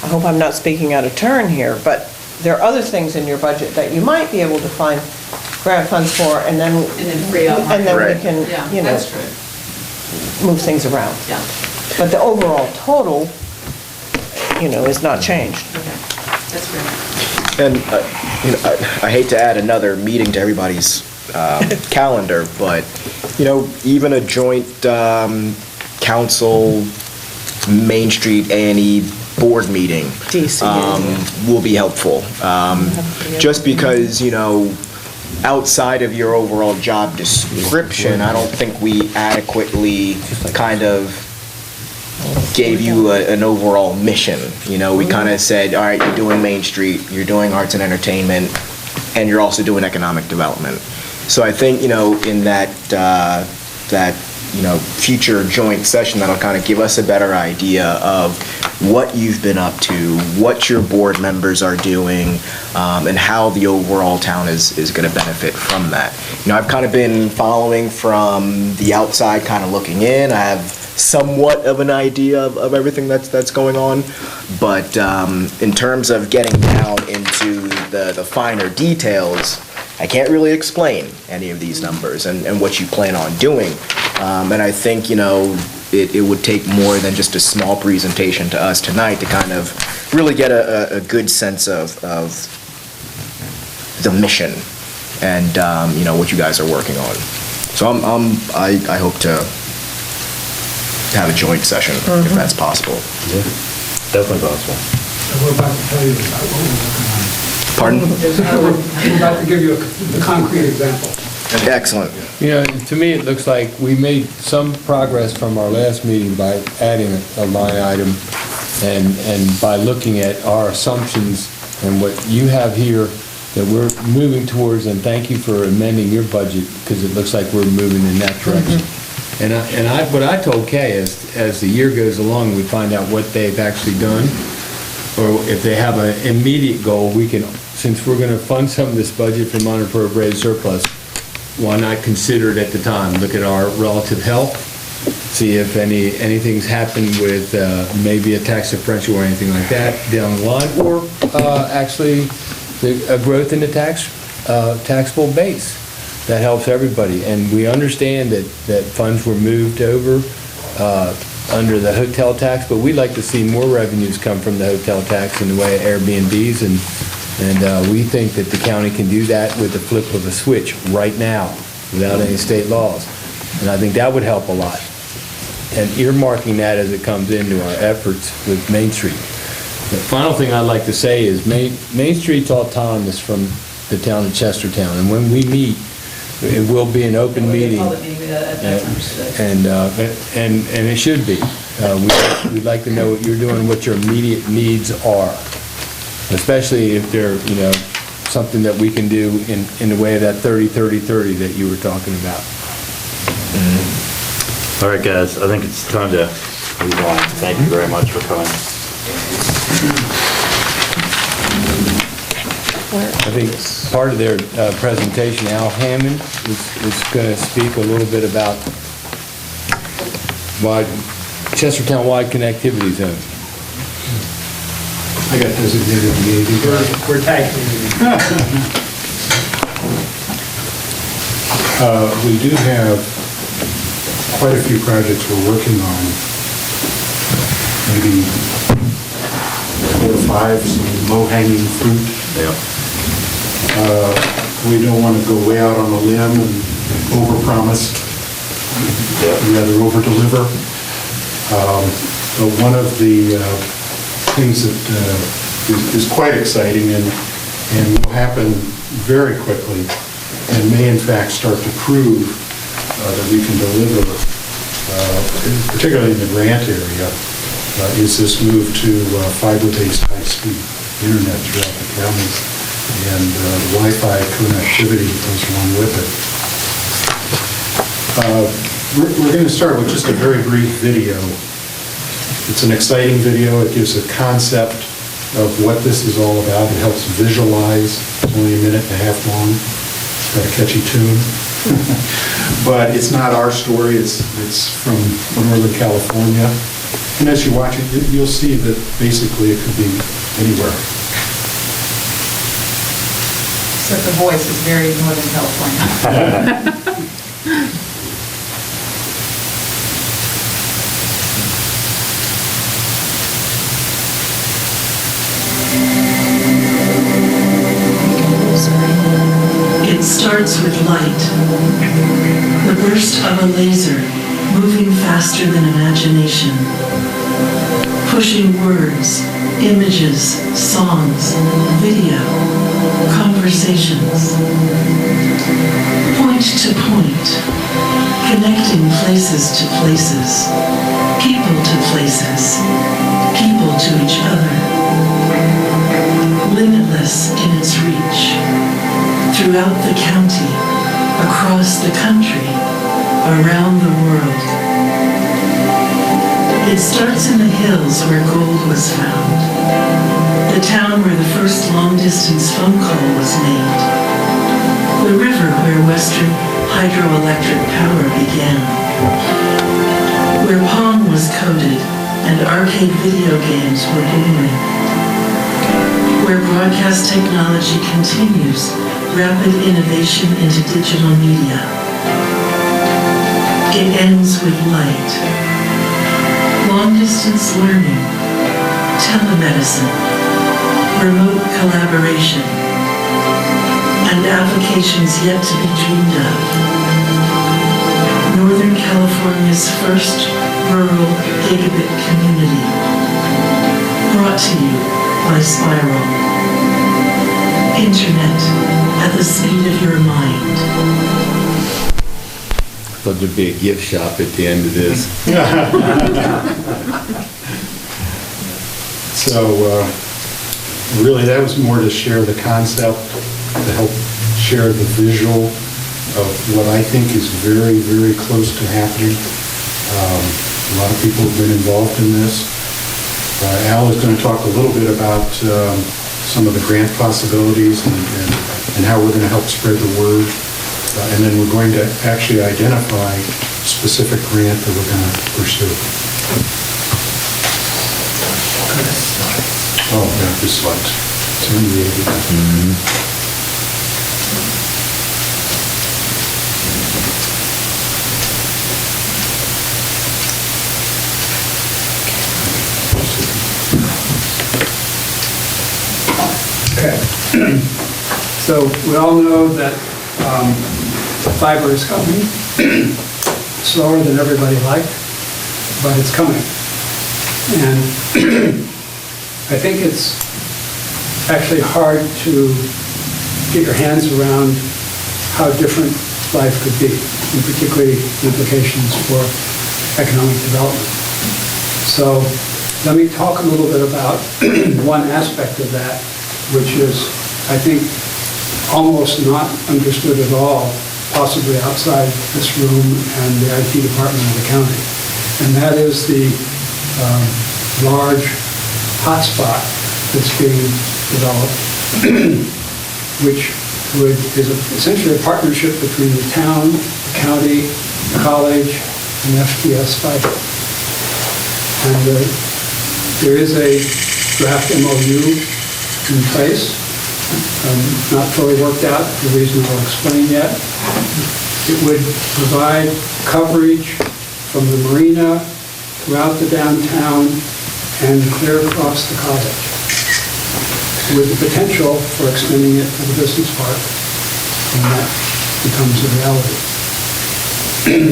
I hope I'm not speaking out of turn here, but there are other things in your budget that you might be able to find grant funds for, and then free up. and then Right. we can, Yeah, that's true. move things around. Yeah. But the overall total, is not changed. Okay, that's great. And, I hate to add another meeting to everybody's calendar, but, even a joint council, Main Street A&E board meeting will be helpful. Just because, outside of your overall job description, I don't think we adequately kind of gave you an overall mission. We kind of said, all right, you're doing Main Street, you're doing arts and entertainment, and you're also doing economic development. So I think, in that future joint session, that'll kind of give us a better idea of what you've been up to, what your board members are doing, and how the overall town is going to benefit from that. I've kind of been following from the outside, kind of looking in. I have somewhat of an idea of everything that's going on, but in terms of getting down into the finer details, I can't really explain any of these numbers and what you plan on doing. And I think, it would take more than just a small presentation to us tonight to kind of really get a good sense of the mission and, what you guys are working on. So I hope to have a joint session if that's possible. Yeah, definitely possible. We're about to tell you about what we're working on. Pardon? We're about to give you a concrete example. Excellent. To me, it looks like we made some progress from our last meeting by adding a line item and by looking at our assumptions and what you have here that we're moving towards, and thank you for amending your budget, because it looks like we're moving in that direction. And what I told Kay is, as the year goes along, we find out what they've actually done, or if they have an immediate goal, we can, since we're going to fund some of this budget from unappropriated surplus, why not consider it at the time? Look at our relative health, see if anything's happened with maybe a tax differential or anything like that down the line, or actually a growth in the taxable base. That helps everybody. And we understand that funds were moved over under the hotel tax, but we'd like to see more revenues come from the hotel tax in the way of Airbnbs, and we think that the county can do that with the flip of a switch right now without any state laws. And I think that would help a lot. And earmarking that as it comes into our efforts with Main Street. The final thing I'd like to say is Main Street's autonomous from the town of Chestertown, and when we meet, it will be an open meeting. Public meeting, that's understood. And it should be. We'd like to know what you're doing, what your immediate needs are, especially if they're, something that we can do in the way of that 30-30-30 that you were talking about. All right, guys, I think it's time to move on. Thank you very much for coming. I think part of their presentation, Al Hammond is going to speak a little bit about Chestertown-wide connectivity zone. I got designated liaison. We're tag teaming. We do have quite a few projects we're working on. Maybe 4 or 5, some low-hanging fruit. Yeah. We don't want to go way out on a limb and overpromise, rather overdeliver. But one of the things that is quite exciting and will happen very quickly and may in fact start to prove that we can deliver, particularly in the Grant area, is this move to fiber-based high-speed internet throughout the county, and the Wi-Fi connectivity goes along with it. We're going to start with just a very brief video. It's an exciting video. It gives a concept of what this is all about. It helps visualize. It's only a minute and a half long. It's got a catchy tune. But it's not our story. It's from Northern California. And as you watch it, you'll see that basically it could be anywhere. Except the voice is very Northern California. It starts with light. The burst of a laser moving faster than imagination. Pushing words, images, songs, video, conversations. Point to point. Connecting places to places. People to places. People to each other. Limitless in its reach. Throughout the county, across the country, around the world. It starts in the hills where gold was found, the town where the first long-distance phone call was made, the river where Western hydroelectric power began, where Pong was coded and arcade video games were born, where broadcast technology continues rapid innovation into digital media. It ends with light. Long-distance learning, telemedicine, remote collaboration, and applications yet to be dreamed of. Northern California's first rural gigabit community. Brought to you by Spiral. Internet at the speed of your mind. I thought there'd be a gift shop at the end of this. So really that was more to share the concept, to help share the visual of what I think is very, very close to happening. A lot of people have been involved in this. Al is going to talk a little bit about some of the grant possibilities and how we're going to help spread the word. And then we're going to actually identify specific grant that we're going to pursue. Oh, yeah, this slide. Turn the Okay. So we all know that fiber is coming, slower than everybody liked, but it's coming. And I think it's actually hard to get your hands around how different life could be, and particularly implications for economic development. So let me talk a little bit about one aspect of that, which is, I think, almost not understood at all, possibly outside this room and the IT department of the county. And that is the large hotspot that's being developed, which is essentially a partnership between the town, the county, the college, and FTS Fiber. And there is a draft MOU in place, not fully worked out for the reason I'll explain yet. It would provide coverage from the marina throughout the downtown and clear across the college, with the potential for extending it to the business park when that becomes a reality.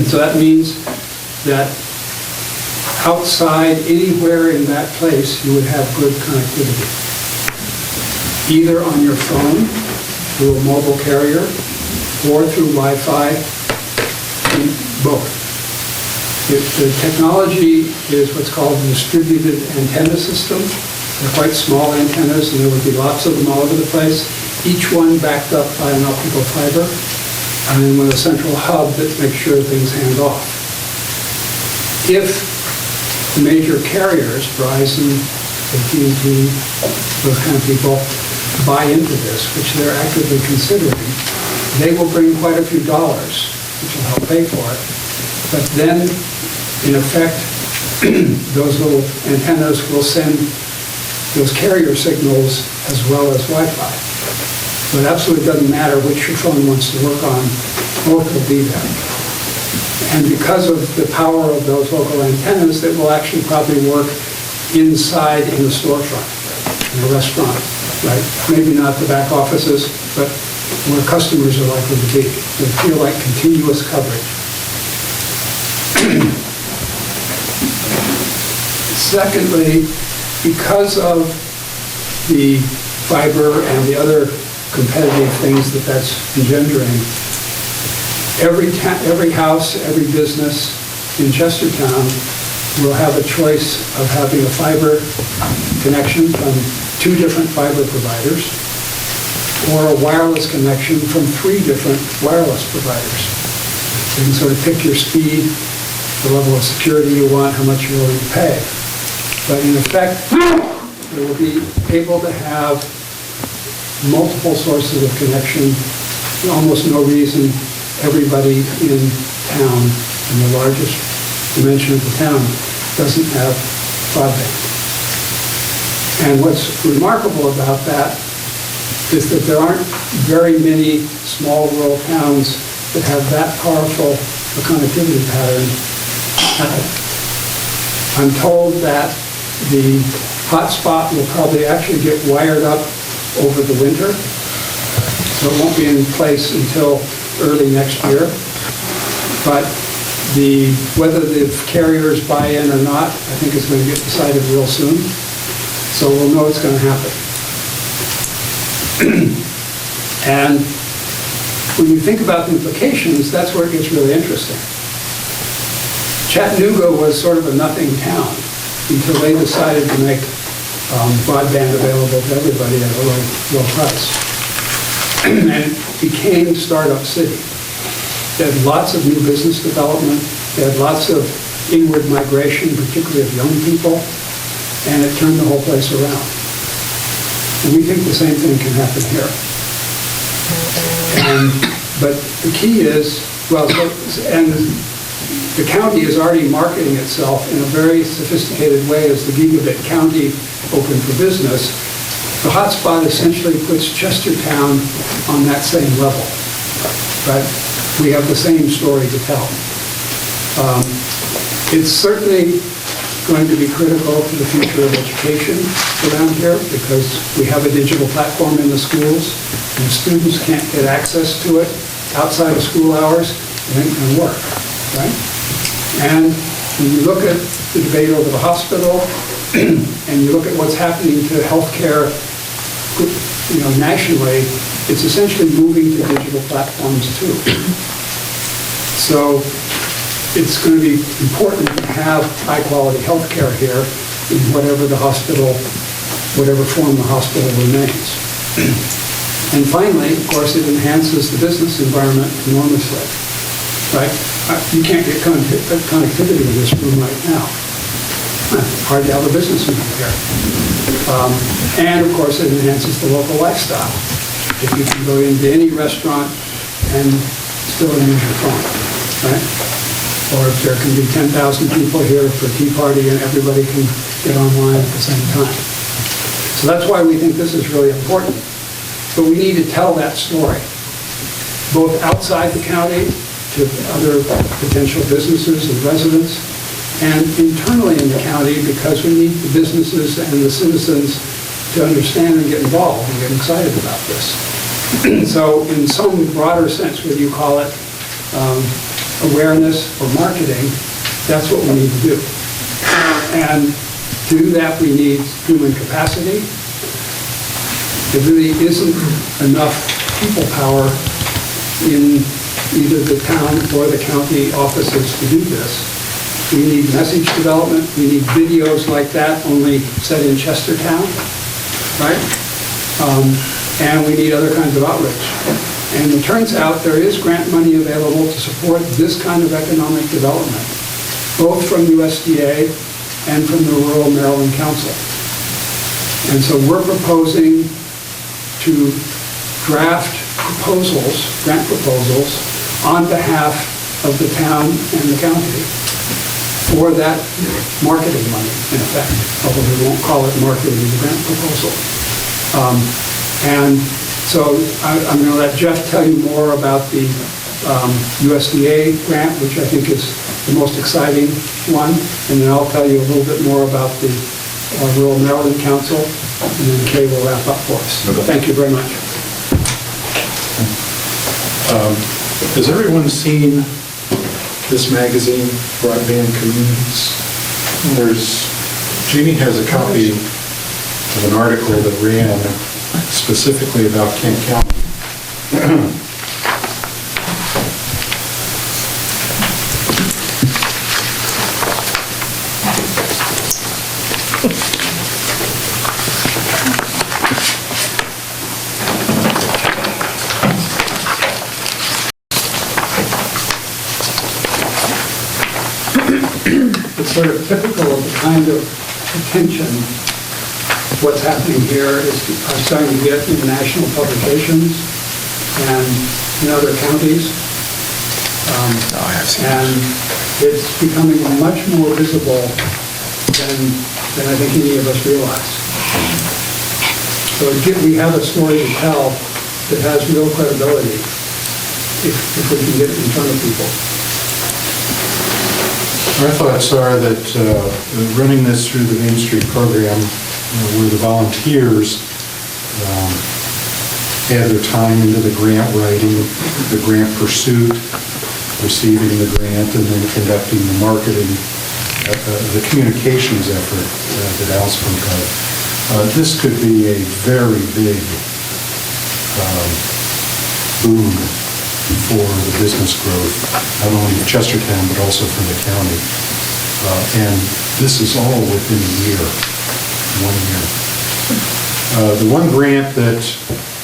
So that means that outside, anywhere in that place, you would have good connectivity, either on your phone through a mobile carrier or through Wi-Fi both. The technology is what's called a distributed antenna system. They're quite small antennas, and there would be lots of them all over the place, each one backed up by an optical fiber, and then with a central hub that makes sure things hand off. If the major carriers, Verizon, AT&T, those kind of people, buy into this, which they're actively considering, they will bring quite a few dollars, which will help pay for it. But then, in effect, those little antennas will send those carrier signals as well as Wi-Fi. So it absolutely doesn't matter which your phone wants to work on, both will be there. And because of the power of those local antennas, that will actually probably work inside in the storefront, in a restaurant, right? Maybe not the back offices, but where customers are likely to be. They feel like continuous coverage. Secondly, because of the fiber and the other competitive things that that's engendering, every house, every business in Chestertown will have a choice of having a fiber connection from 2 different fiber providers or a wireless connection from 3 different wireless providers. You can sort of pick your speed, the level of security you want, how much you're willing to pay. But in effect, you will be able to have multiple sources of connection, almost no reason everybody in town, in the largest dimension of the town, doesn't have broadband. And what's remarkable about that is that there aren't very many small rural towns that have that powerful a connectivity pattern. I'm told that the hotspot will probably actually get wired up over the winter, so it won't be in place until early next year. But whether the carriers buy in or not, I think is going to get decided real soon. So we'll know it's going to happen. And when you think about the implications, that's where it gets really interesting. Chattanooga was sort of a nothing town until they decided to make broadband available to everybody at a low price. And it became Startup City. They had lots of new business development. They had lots of inward migration, particularly of young people, and it turned the whole place around. And we think the same thing can happen here. But the key is, and the county is already marketing itself in a very sophisticated way as the gigabit county open for business. The hotspot essentially puts Chestertown on that same level, right? We have the same story to tell. It's certainly going to be critical to the future of education around here because we have a digital platform in the schools and students can't get access to it outside of school hours, it ain't going to work, right? And when you look at the debate over the hospital and you look at what's happening to healthcare, nationally, it's essentially moving to digital platforms too. So it's going to be important to have high-quality healthcare here in whatever form the hospital remains. And finally, of course, it enhances the business environment enormously, right? You can't get connectivity in this room right now. Hard to have a business in here. And of course, it enhances the local lifestyle. If you can go into any restaurant and still use your phone, right? Or if there can be 10,000 people here for a tea party and everybody can get online at the same time. So that's why we think this is really important. But we need to tell that story, both outside the county to other potential businesses and residents, and internally in the county because we need the businesses and the citizens to understand and get involved and get excited about this. So in some broader sense, whether you call it awareness or marketing, that's what we need to do. And to do that, we need human capacity. There really isn't enough people power in either the town or the county offices to do this. We need message development, we need videos like that, only set in Chestertown, right? And we need other kinds of outreach. And it turns out there is grant money available to support this kind of economic development, both from USDA and from the Rural Maryland Council. And so we're proposing to draft proposals, grant proposals, on behalf of the town and the county for that marketing money, in effect, although we won't call it marketing, it's a grant proposal. And so I'm going to let Jeff tell you more about the USDA grant, which I think is the most exciting one, and then I'll tell you a little bit more about the Rural Maryland Council, and then Kay will wrap up for us. Okay. Thank you very much. Has everyone seen this magazine, Broadband Communities? Jeannie has a copy of an article that ran specifically about Kent County. It's sort of typical of the kind of attention what's happening here is are starting to get in national publications and in other counties. And it's becoming much more visible than I think any of us realize. So we have a story to tell that has real credibility if we can get it in front of people. Our thoughts are that running this through the Main Street program, where the volunteers add their time into the grant writing, the grant pursuit, receiving the grant, and then conducting the marketing, the communications effort that Al spoke of. This could be a very big boon for the business growth, not only of Chestertown, but also for the county. And this is all within a year, 1 year. The one grant that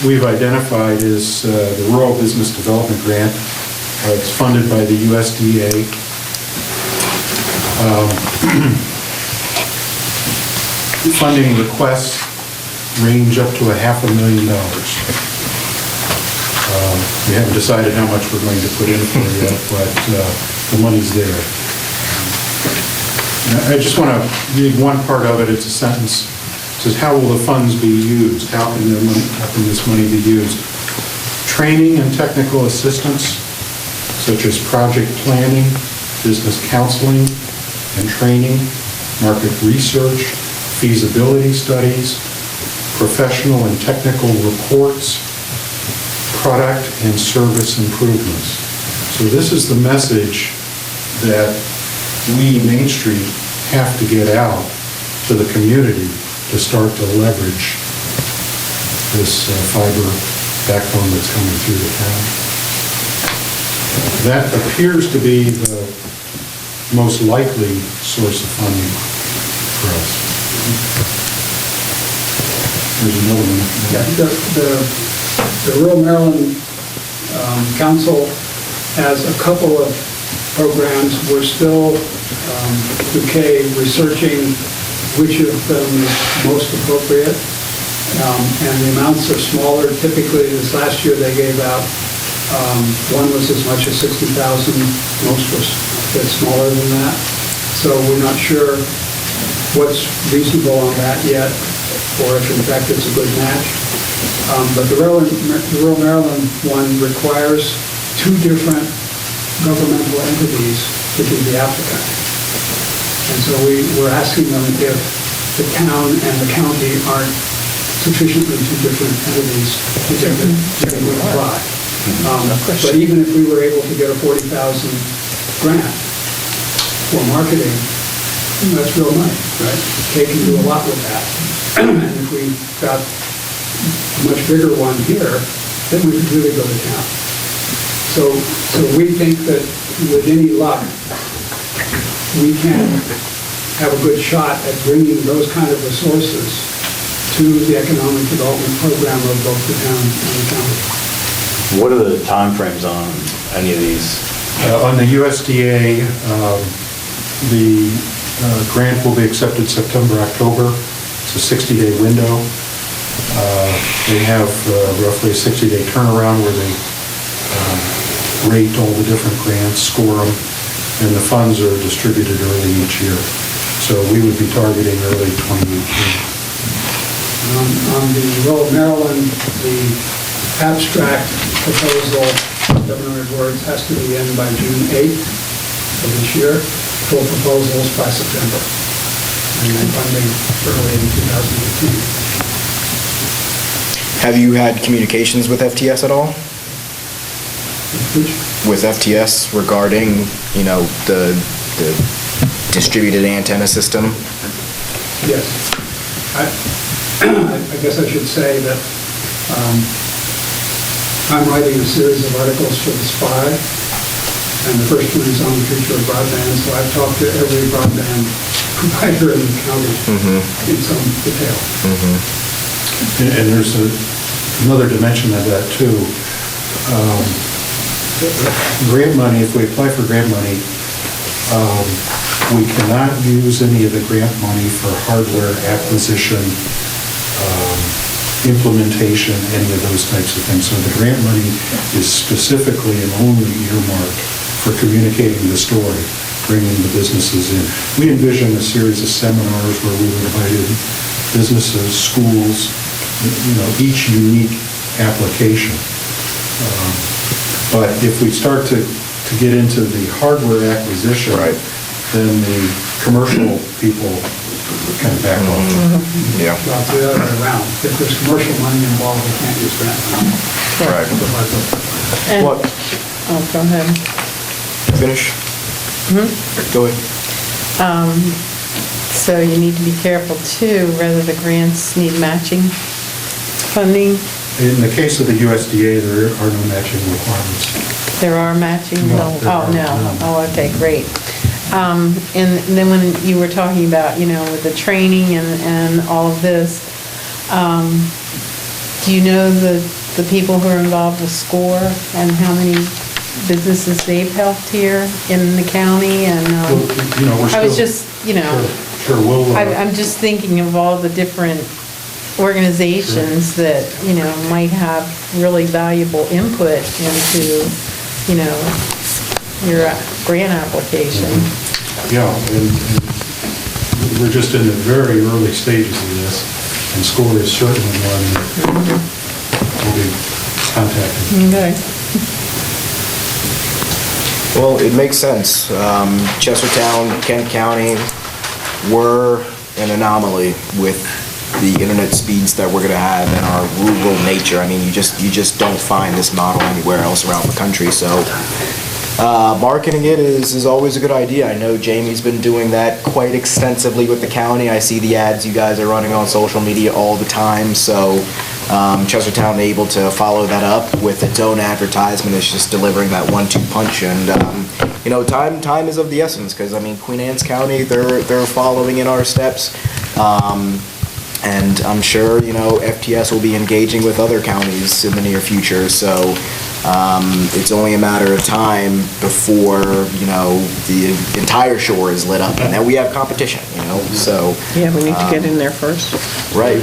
we've identified is the Rural Business Development Grant. It's funded by the USDA. Funding requests range up to $500,000. We haven't decided how much we're going to put in for it yet, but the money's there. And I just want to read one part of it. It's a sentence. It says, how will the funds be used? How can this money be used? Training and technical assistance, such as project planning, business counseling and training, market research, feasibility studies, professional and technical reports, product and service improvements. So this is the message that we, Main Street, have to get out to the community to start to leverage this fiber backbone that's coming through the town. That appears to be the most likely source of funding for us. There's another one. The Rural Maryland Council has a couple of programs. We're still, researching which of them is most appropriate. And the amounts are smaller. Typically, this last year they gave out, one was as much as $60,000. Most was a bit smaller than that. So we're not sure what's reasonable on that yet, or if in fact it's a good match. But the Rural Maryland one requires 2 different governmental entities to be the applicant. And so we're asking them if the town and the county aren't sufficiently 2 different entities to think that they would apply. But even if we were able to get a $40,000 grant for marketing, that's real money, right? Kay can do a lot with that. And if we got a much bigger one here, then we could really go to town. So we think that with any luck, we can have a good shot at bringing those kind of resources to the economic development program of both the town and the county. What are the timeframes on any of these? On the USDA, the grant will be accepted September, October. It's a 60-day window. They have roughly a 60-day turnaround where they rate all the different grants, score them, and the funds are distributed early each year. So we would be targeting early 2018. On the Rural Maryland, the abstract proposal, 700 words, has to be in by June 8th of this year. Full proposals by September. And then funding early in 2018. Have you had communications with FTS at all? With FTS regarding, the distributed antenna system? Yes. I guess I should say that I'm writing a series of articles for the SPY, and the first one is on the future of broadband, so I've talked to every broadband provider in the county in some detail. And there's another dimension of that too. Grant money, if we apply for grant money, we cannot use any of the grant money for hardware acquisition, implementation, any of those types of things. So the grant money is specifically and only earmarked for communicating the story, bringing the businesses in. We envision a series of seminars where we would invite in businesses, schools, each unique application. But if we start to get into the hardware acquisition, then the commercial people kind of back off. Yeah. Well, it's the other way around. If there's commercial money involved, we can't use grant money. Right. And- What? Oh, go ahead. Finish? Go ahead. So you need to be careful too, whether the grants need matching funding. In the case of the USDA, there are no matching requirements. There are matching? No, there Oh, are no. none. Oh, okay, great. And then when you were talking about, with the training and all of this, do you know the people who are involved with SCORE and how many businesses they've helped here in the county? And We're I was still- just, Sure, we'll... I'm just thinking of all the different organizations that, might have really valuable input into, your grant application. Yeah, and we're just in the very early stages of this, and SCORE is certainly one that we'll be contacting. Okay. Well, it makes sense. Chestertown, Kent County, we're an anomaly with the internet speeds that we're going to have and our rural nature. I mean, you just don't find this model anywhere else around the country. So marketing it is always a good idea. I know Jamie's been doing that quite extensively with the county. I see the ads you guys are running on social media all the time. So Chestertown able to follow that up with its own advertisement is just delivering that 1-2 punch. And time is of the essence, because Queen Anne's County, they're following in our steps. And I'm sure, FTS will be engaging with other counties in the near future, so it's only a matter of time before, the entire shore is lit up, and then we have competition, so. Yeah, we need to get in there first. Right.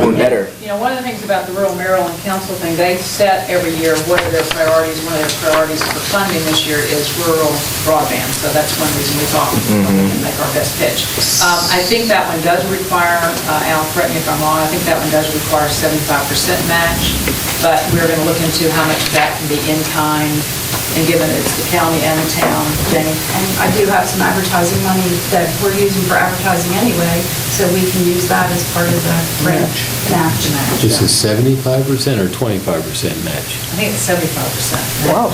Or better. One of the things about the Rural Maryland Council thing, they set every year what are their priorities. One of their priorities for funding this year is rural broadband, so that's one reason we thought we can make our best pitch. I think that one does require, Al, correct me if I'm wrong, I think that one does require 75% match, but we're going to look into how much of that can be in kind, and given it's the county and the town. Jenny? And I do have some advertising money that we're using for advertising anyway, so we can use that as part of the grant match. Just a 75% or 25% match? I think it's 75%. Wow.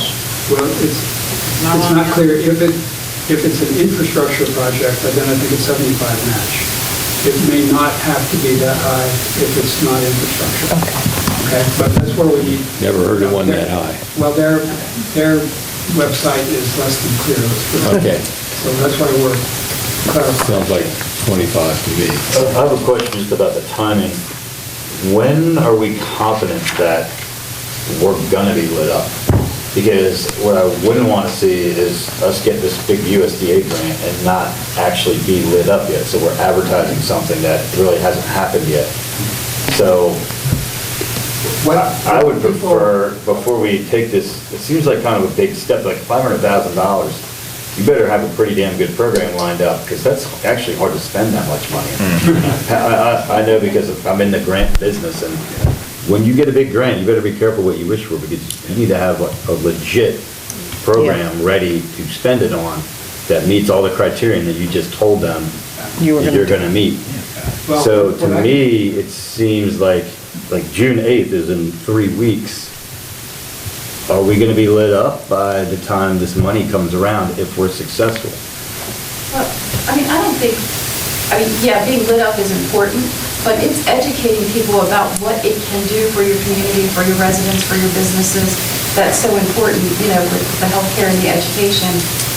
Well, it's not clear. If it's an infrastructure project, then I think it's 75 match. It may not have to be that high if it's not infrastructure. Okay. okay? But that's where we need. Never heard of one that high. Well, their website is less than clear. Let's put it- Okay. So that's why we're clarifying. Sounds like 25 to me. I have a question just about the timing. When are we confident that we're gonna be lit up? Because what I wouldn't want to see is us get this big USDA grant and not actually be lit up yet. So we're advertising something that really hasn't happened yet. So I would prefer, before we take this, it seems like kind of a big step, like $500,000. You better have a pretty damn good program lined up, because that's actually hard to spend that much money. I know because I'm in the grant business, and when you get a big grant, you better be careful what you wish for, because you need to have a legit program ready to spend it on that meets all the criterion that you just told them you're gonna meet. Well, So to what I- me, it seems like June 8th is in 3 weeks. Are we gonna be lit up by the time this money comes around if we're successful? Well, I mean, yeah, being lit up is important, but it's educating people about what it can do for your community, for your residents, for your businesses. That's so important, you know, with the healthcare and the education,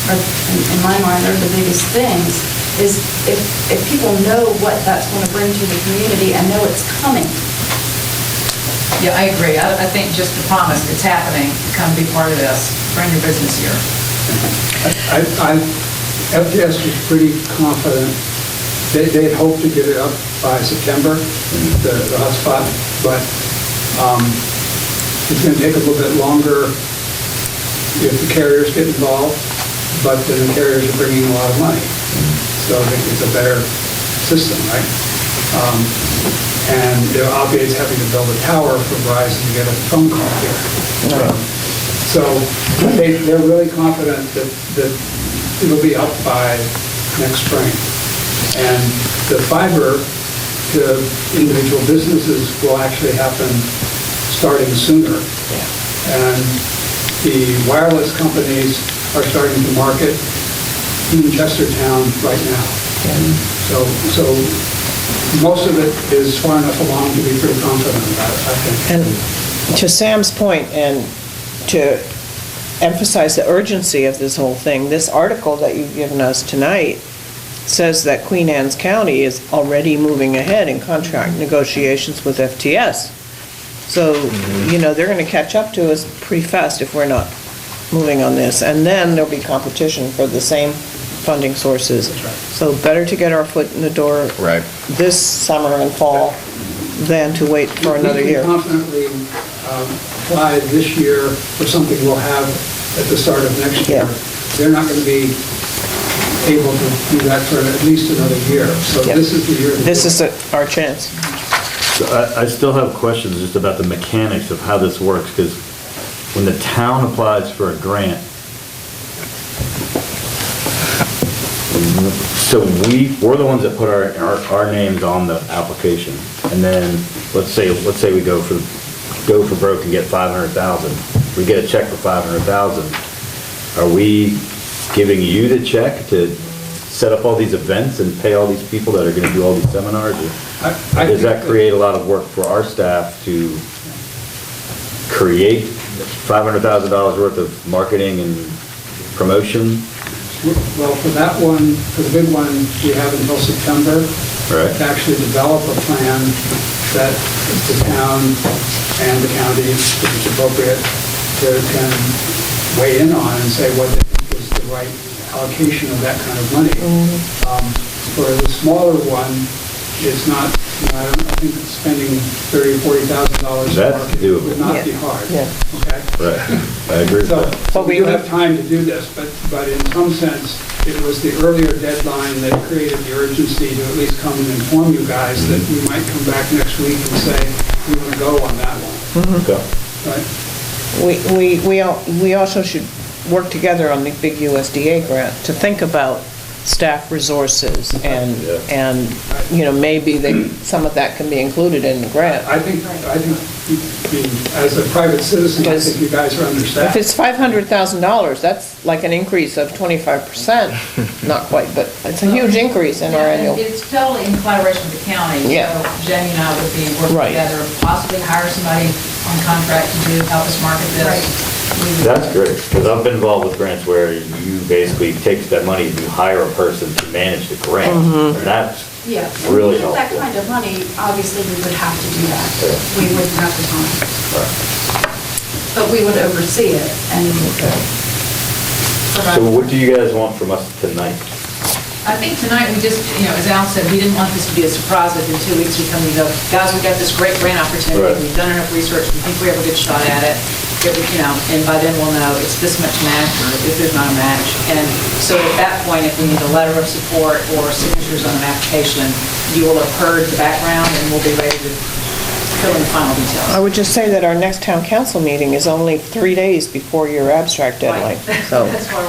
in my mind, are the biggest things, is if people know what that's going to bring to the community and know it's coming. Yeah, I agree. I think just the promise, it's happening, come be part of this, bring your business here. FDS was pretty confident. They'd hoped to get it up by September, the hotspot, but it's going to take a little bit longer if the carriers get involved, but then the carriers are bringing a lot of money. So I think it's a better system, right? And it obviates having to build a tower for Verizon to get a phone call here. So they're really confident that it'll be up by next spring. And the fiber to individual businesses will actually happen starting sooner. And the wireless companies are starting to market in Chestertown right now. So most of it is far enough along to be pretty confident about it, I think. And to Sam's point, and to emphasize the urgency of this whole thing, this article that you've given us tonight says that Queen Anne's County is already moving ahead in contract negotiations with FTS. So, you know, they're going to catch up to us pretty fast if we're not moving on this. And then there'll be competition for the same funding sources. So better to get our foot in the door this summer and fall than to wait for another year. We can confidently apply this year for something we'll have at the start of next year. They're not going to be able to do that for at least another year. So this is the year. This is our chance. So I still have questions just about the mechanics of how this works, because when the town applies for a grant, so we're the ones that put our names on the application, and then let's say we go for broke and get 500,000. We get a check for 500,000. Are we giving you the check to set up all these events and pay all these people that are going to do all these seminars? Or does that create a lot of work for our staff to create $500,000 worth of marketing and promotion? Well, for that one, for the big one, we have until September to actually develop a plan that the town and the county, if it's appropriate, can weigh in on and say what they think is the right allocation of that kind of money. For the smaller one, it's not, I think spending $30,000 or $40,000 would not be hard. Okay? Right, I agree with that. So we do have time to do this, but in some sense, it was the earlier deadline that created the urgency to at least come and inform you guys that we might come back next week and say, we want to go on that one. Okay. Right? We also should work together on the big USDA grant to think about staff resources and you know, maybe some of that can be included in the grant. I think As a private citizen, I think you guys are If understaffed. it's $500,000, that's like an increase of 25%, not quite, but it's a huge increase in our Yeah, and annual. it's totally in collaboration with the county. Yeah. So Jamie and I would be working Right. together, possibly hire somebody on contract to help us market this. We would- That's great, because I've been involved with grants where you basically take that money, you hire a person to manage the grant. And that's Yeah. really If we get that helpful. kind of money, obviously, we would have to do that. We wouldn't have the time. But we would oversee it and provide. So what do you guys want from us tonight? I think tonight, we just, as Al said, we didn't want this to be a surprise if in 2 weeks we come and go, guys, we got this great grant opportunity, Right. we've done enough research, we think we have a good shot at it, and by then we'll know it's this much match, or if there's not a match. And so at that point, if we need a letter of support or signatures on an application, you will have heard the background, and we'll be ready to fill in the final details. I would just say that our next town council meeting is only 3 days before your abstract deadline, Right. so, That's why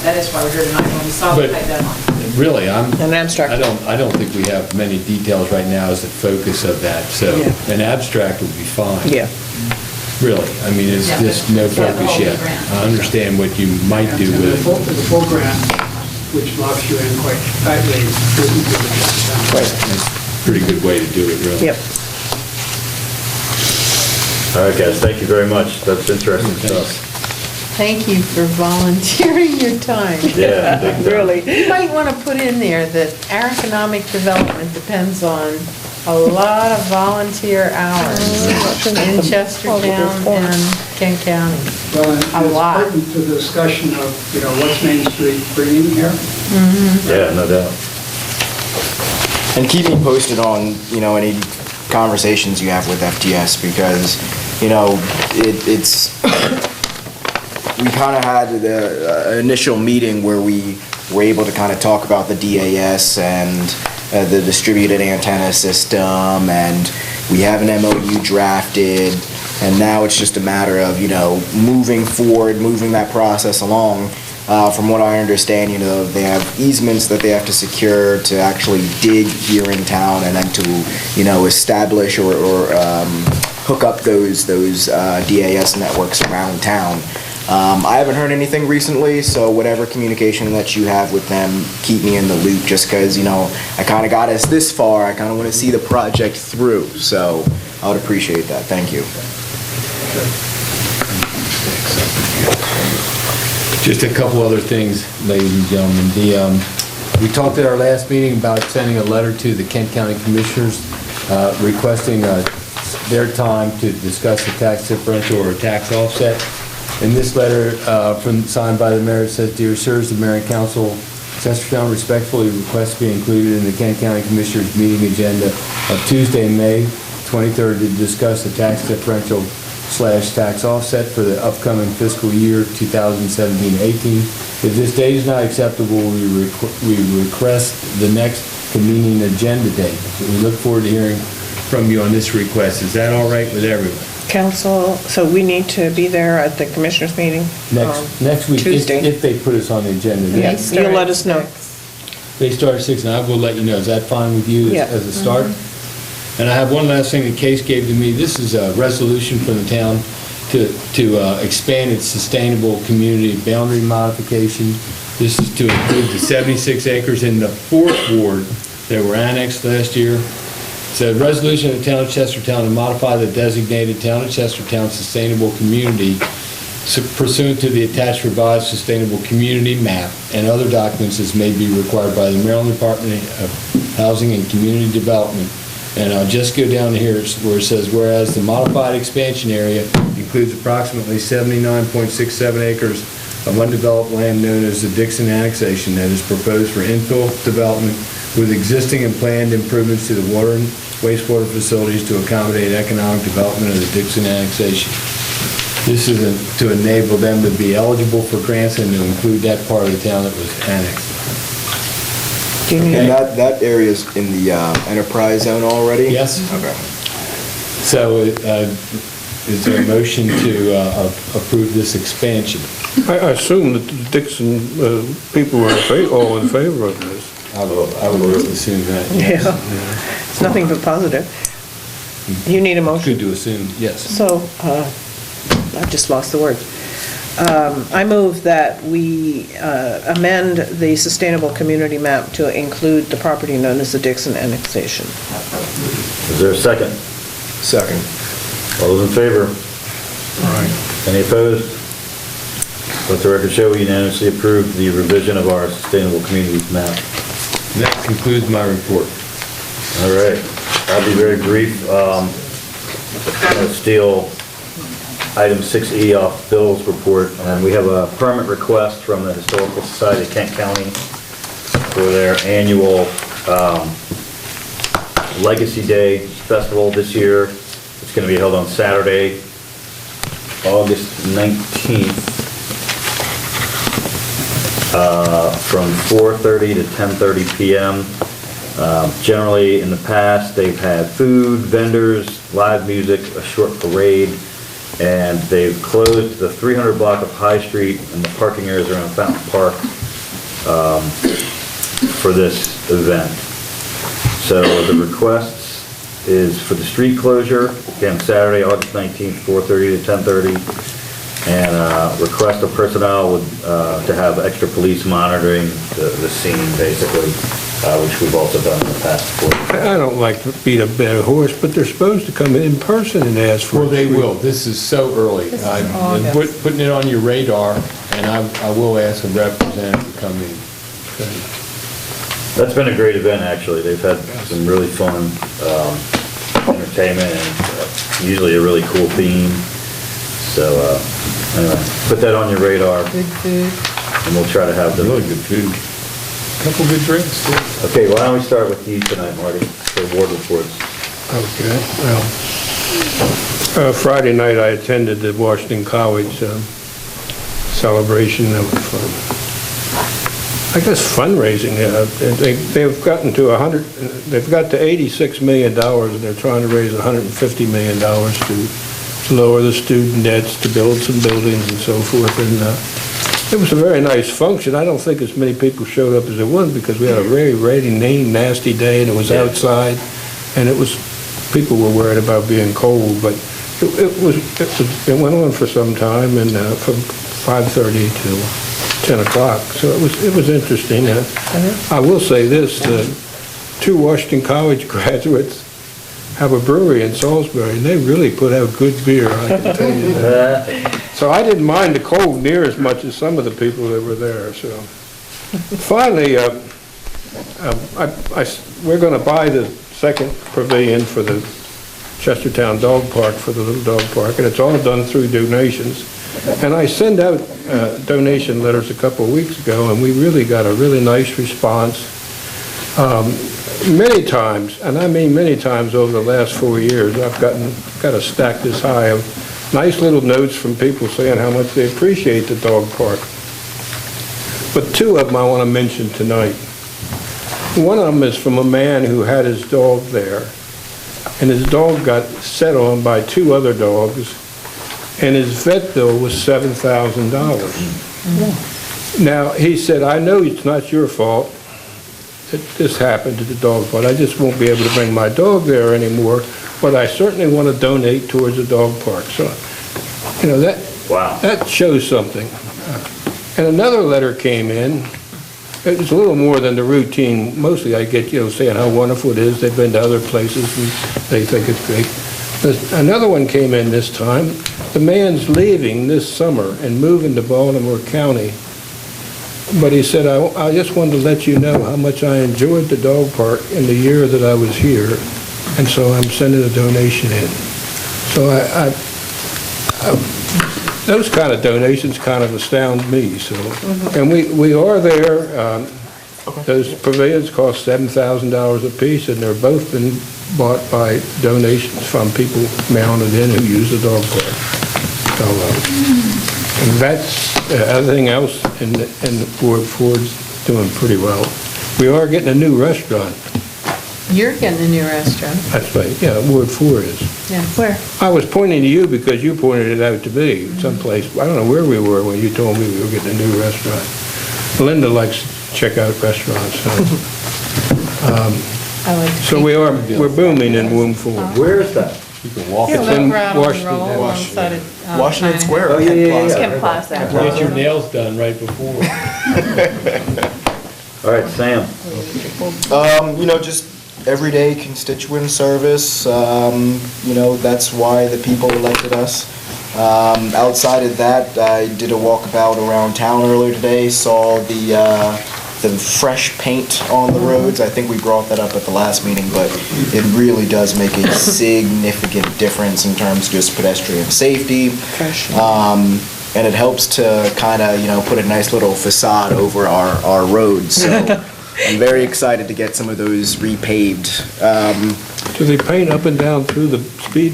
that is why we're here tonight, when we saw the But- tight deadline. Really, an abstract. I don't think we have many details right now as the focus of that, so Yeah. an abstract would be fine. Yeah. Really, I mean, it's Yeah. just no Yeah, the focus whole yet. grant. I understand what you might do And with the it. full grant, which locks you in quite tightly, isn't good at this time. It's a pretty good way to do it, really. Yep. All right, guys, thank you very much. That's interesting stuff. Thank you for volunteering your time. Yeah, big time. Really. You might want to put in there that our economic development depends on a lot of volunteer hours in Chestertown and Kent County. Well, and A lot. it's pertinent to the discussion of, what's Main Street bringing here. Yeah, no doubt. And keep me posted on, any conversations you have with FTS, because, it's, we kind of had the initial meeting where we were able to kind of talk about the DAS and the distributed antenna system, and we have an MOU drafted, and now it's just a matter of, moving forward, moving that process along. From what I understand, they have easements that they have to secure to actually dig here in town, and then to, establish or hook up those DAS networks around town. I haven't heard anything recently, so whatever communication that you have with them, keep me in the loop, just because, I kind of got us this far. I kind of want to see the project through, so I would appreciate that. Thank you. Just a couple other things, ladies and gentlemen. We talked at our last meeting about sending a letter to the Kent County Commissioners requesting their time to discuss the tax differential or tax offset. In this letter, signed by the mayor, it says, "Dear sirs, the mayor and council, Chestertown respectfully requests to be included in the Kent County Commissioners meeting agenda of Tuesday, May 23rd, to discuss the tax differential / tax offset for the upcoming fiscal year 2017-18. If this date is not acceptable, we request the next convening agenda date." We look forward to hearing from you on this request. Is that all right with everyone? Council, so we need to be there at the commissioners meeting? Next week, Tuesday. if they put us on the agenda. Yeah, Next- you'll let us know. They start at 6, and I will let you know. Is that fine with you Yeah. as a start? And I have one last thing that Case gave to me. This is a resolution from the town to expand its sustainable community boundary modification. This is to include the 76 acres in the 4th ward that were annexed last year. It's a resolution of the town of Chestertown to modify the designated town of Chestertown sustainable community pursuant to the attached revised sustainable community map and other documents as may be required by the Maryland Department of Housing and Community Development. And I'll just go down here where it says, whereas the modified expansion area includes approximately 79.67 acres of undeveloped land known as the Dixon annexation that is proposed for infill development with existing and planned improvements to the water and wastewater facilities to accommodate economic development of the Dixon annexation. This is to enable them to be eligible for grants and to include that part of the town that was annexed. And that area's in the enterprise zone already? Yes. Okay. So is there a motion to approve this expansion? I assume that the Dixon people are all in favor of this. I would assume that, yes. Yeah, it's nothing but positive. You need a motion? Good to assume, yes. So, I've just lost the word. I move that we amend the sustainable community map to include the property known as the Dixon annexation. Is there a second? Second. All those in favor? Any opposed? Let the record show we unanimously approved the revision of our sustainable communities map. And that concludes my report. All right, I'll be very brief. I'm going to steal item 6E off Bill's report, and we have a permit request from the Historical Society of Kent County for their annual Legacy Day Festival this year. It's going to be held on Saturday, August 19th, from 4:30 to 10:30 p.m. Generally, in the past, they've had food, vendors, live music, a short parade, and they've closed the 300 block of High Street and the parking areas around Fountain Park for this event. So the request is for the street closure, again, Saturday, August 19th, 4:30 to 10:30, and request of personnel would, to have extra police monitoring the scene, basically, which we've also done in the past before. I don't like to beat a dead horse, but they're supposed to come in person and ask for Well, it. they will. This is so early. This is I'm August. putting it on your radar, and I will ask a representative to come in. That's been a great event, actually. They've had some really fun entertainment and usually a really cool theme. So, anyway, put that on your radar, Good food. and we'll try to have them. Really good food. Couple good drinks, too. Okay, why don't we start with you tonight, Marty, for ward reports. Okay, well, Friday night I attended the Washington College celebration of, I guess, fundraising. They've gotten to they've got to $86 million, and they're trying to raise $150 million to lower the student debts, to build some buildings and so forth, and it was a very nice function. I don't think as many people showed up as it was because we had a very rainy, nasty day, and it was outside, and people were worried about being cold, but it went on for some time, and from 5:30 to 10 o'clock, so it was interesting. I will say this, the 2 Washington College graduates have a brewery in Salisbury, and they really put out good beer, I can tell you that. So I didn't mind the cold near as much as some of the people that were there, so. Finally, we're going to buy the second pavilion for the Chestertown Dog Park, for the little dog park, and it's all done through donations. And I sent out donation letters a couple of weeks ago, and we really got a really nice response. Many times, and I mean many times over the last 4 years, I've got a stack this high of nice little notes from people saying how much they appreciate the dog park. But 2 of them I want to mention tonight. One of them is from a man who had his dog there, and his dog got set on by 2 other dogs, and his vet bill was $7,000. Now, he said, I know it's not your fault that this happened to the dog park. I just won't be able to bring my dog there anymore, but I certainly want to donate towards the dog park. So, that shows something. And another letter came in. It was a little more than the routine. Mostly I get, saying how wonderful it is. They've been to other places and they think it's great. Another one came in this time. The man's leaving this summer and moving to Baltimore County. But he said, I just wanted to let you know how much I enjoyed the dog park in the year that I was here, and so I'm sending a donation in. So those kind of donations kind of astound me, so. And we are there. Those pavilions cost $7,000 a piece, and they're both been bought by donations from people mounted in who use the dog park. So, and that's, everything else in Ward 4's doing pretty well. We are getting a new restaurant. You're getting a new restaurant. That's right, yeah, Ward 4 is. Yeah. Where? I was pointing to you because you pointed it out to me, someplace, I don't know where we were when you told me we were getting a new restaurant. Linda likes to check out restaurants, so. I like to So we're booming in Womb 4. Where is that? You can walk Yeah, it. in look around and Washington, roll alongside of, Washington China. Square. Oh, yeah, yeah, yeah. Ken Plaza. Get your nails done right before. All right, Sam. Just everyday constituent service, that's why the people elected us. Outside of that, I did a walkabout around town earlier today, saw the fresh paint on the roads. I think we brought that up at the last meeting, but it really does make a significant difference in terms of just pedestrian safety. And it helps to kind of, put a nice little facade over our roads. So I'm very excited to get some of those repaved. Do they paint up and down through the speed?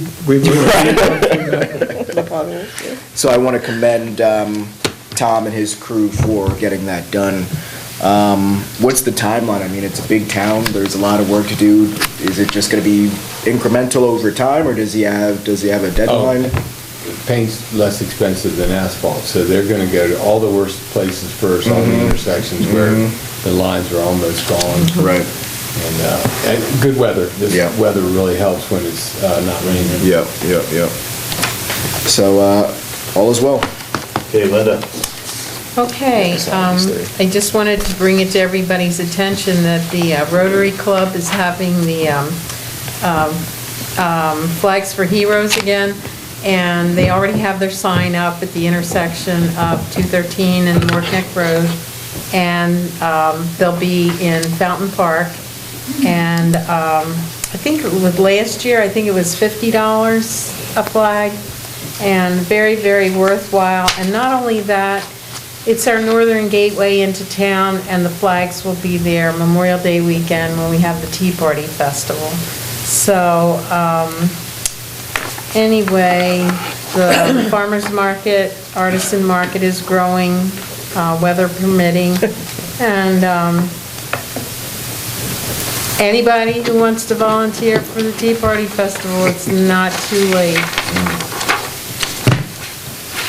So I want to commend Tom and his crew for getting that done. What's the timeline? I mean, it's a big town. There's a lot of work to do. Is it just going to be incremental over time, or does he have a deadline? Paint's less expensive than asphalt, so they're gonna go to all the worst places first, all the intersections where the lines are almost gone. Right. And good weather. This Yeah. weather really helps when it's not raining. Yep. So, all is well. Okay, Linda. Okay, I just wanted to bring it to everybody's attention that the Rotary Club is having the Flags for Heroes again, and they already have their sign up at the intersection of 213 and North Neck Road, and they'll be in Fountain Park, and I think with last year, I think it was $50 a flag, and very, very worthwhile, and not only that, it's our northern gateway into town, and the flags will be there Memorial Day weekend when we have the Tea Party Festival. So, anyway, the farmer's market, artisan market is growing, weather permitting, and anybody who wants to volunteer for the Tea Party Festival, it's not too late.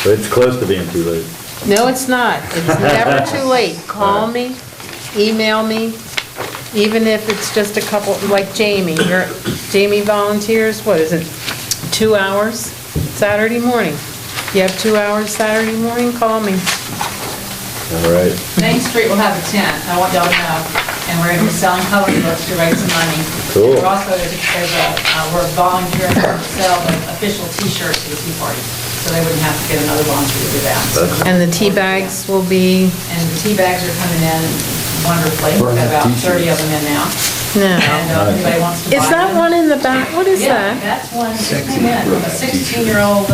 But it's close to being too late. No, it's not. It's never too late. Call me, email me, even if it's just a couple, like Jamie. Jamie volunteers, what is it, 2 hours Saturday morning? You have 2 hours Saturday morning, call me. All right. Main Street will have a tent, I want y'all to know, and we're gonna be selling coloring books to raise some money. Cool. We're also, we're volunteering to sell the official T-shirts for the Tea Party, so they wouldn't have to get another volunteer to do that. And the tea bags will be, And the tea bags are coming in wonderfully, we've got about 30 of them in now. no. And if anybody wants to buy Is that them- one in the back? What is Yeah, that? that's one that came in from a 16-year-old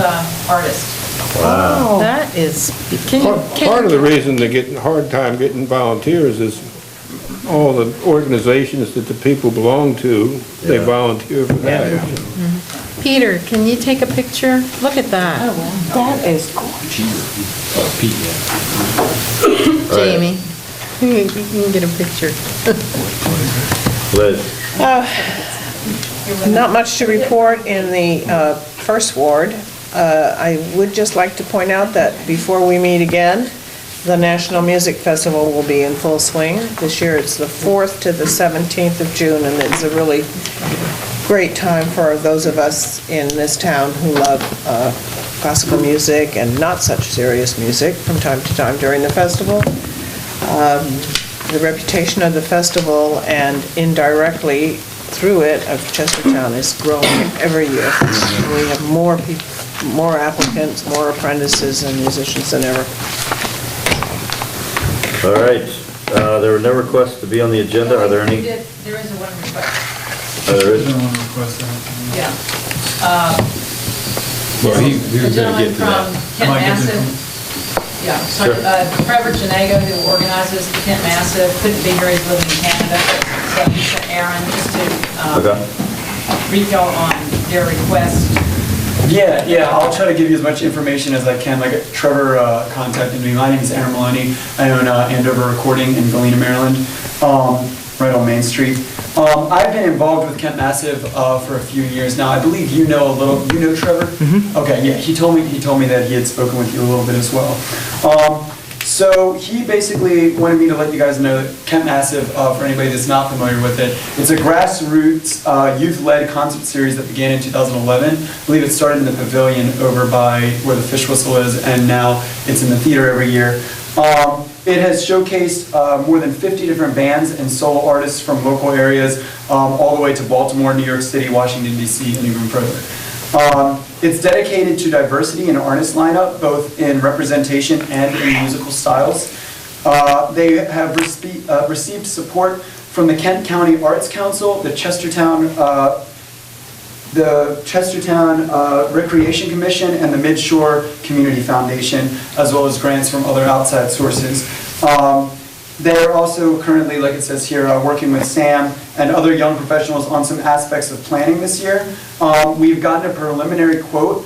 artist. Oh, that is, Part of the reason they're getting a hard time getting volunteers is all the organizations that the people belong to, they Yeah. volunteer for that. Peter, can you take a picture? Look at that. That is gorgeous. Jamie, you can get a picture. Liz. Not much to report in the first ward. I would just like to point out that before we meet again, the National Music Festival will be in full swing. This year it's the 4th to the 17th of June, and it's a really great time for those of us in this town who love classical music and not such serious music from time to time during the festival. The reputation of the festival and indirectly through it of Chestertown is growing every year. We have more people, more applicants, more apprentices and musicians than ever. All right. There were no requests to be on the agenda. Are there any? There is a one request. There is. Yeah. Well, we were A gonna gentleman get to that. from Kent Massive. Yeah, so Sure. Trevor Janego, who organizes the Kent Massive, couldn't be here, he's living in Canada, so he sent Aaron just to Okay. brief y'all on their request. Yeah, I'll try to give you as much information as I can. Like Trevor contacted me. My name is Aaron Maloney. I own Andover Recording in Galena, Maryland, right on Main Street. I've been involved with Kent Massive for a few years now. I believe you know Trevor? Mm-hmm. Okay, yeah, he told me that he had spoken with you a little bit as well. So he basically wanted me to let you guys know that Kent Massive, for anybody that's not familiar with it, it's a grassroots youth-led concert series that began in 2011. I believe it started in the pavilion over by where the Fish Whistle is, and now it's in the theater every year. It has showcased more than 50 different bands and solo artists from local areas, all the way to Baltimore, New York City, Washington, D.C., and even further. It's dedicated to diversity in artist lineup, both in representation and in musical styles. They have received support from the Kent County Arts Council, the Chestertown Recreation Commission, and the Midshore Community Foundation, as well as grants from other outside sources. They're also currently, like it says here, working with Sam and other young professionals on some aspects of planning this year. We've gotten a preliminary quote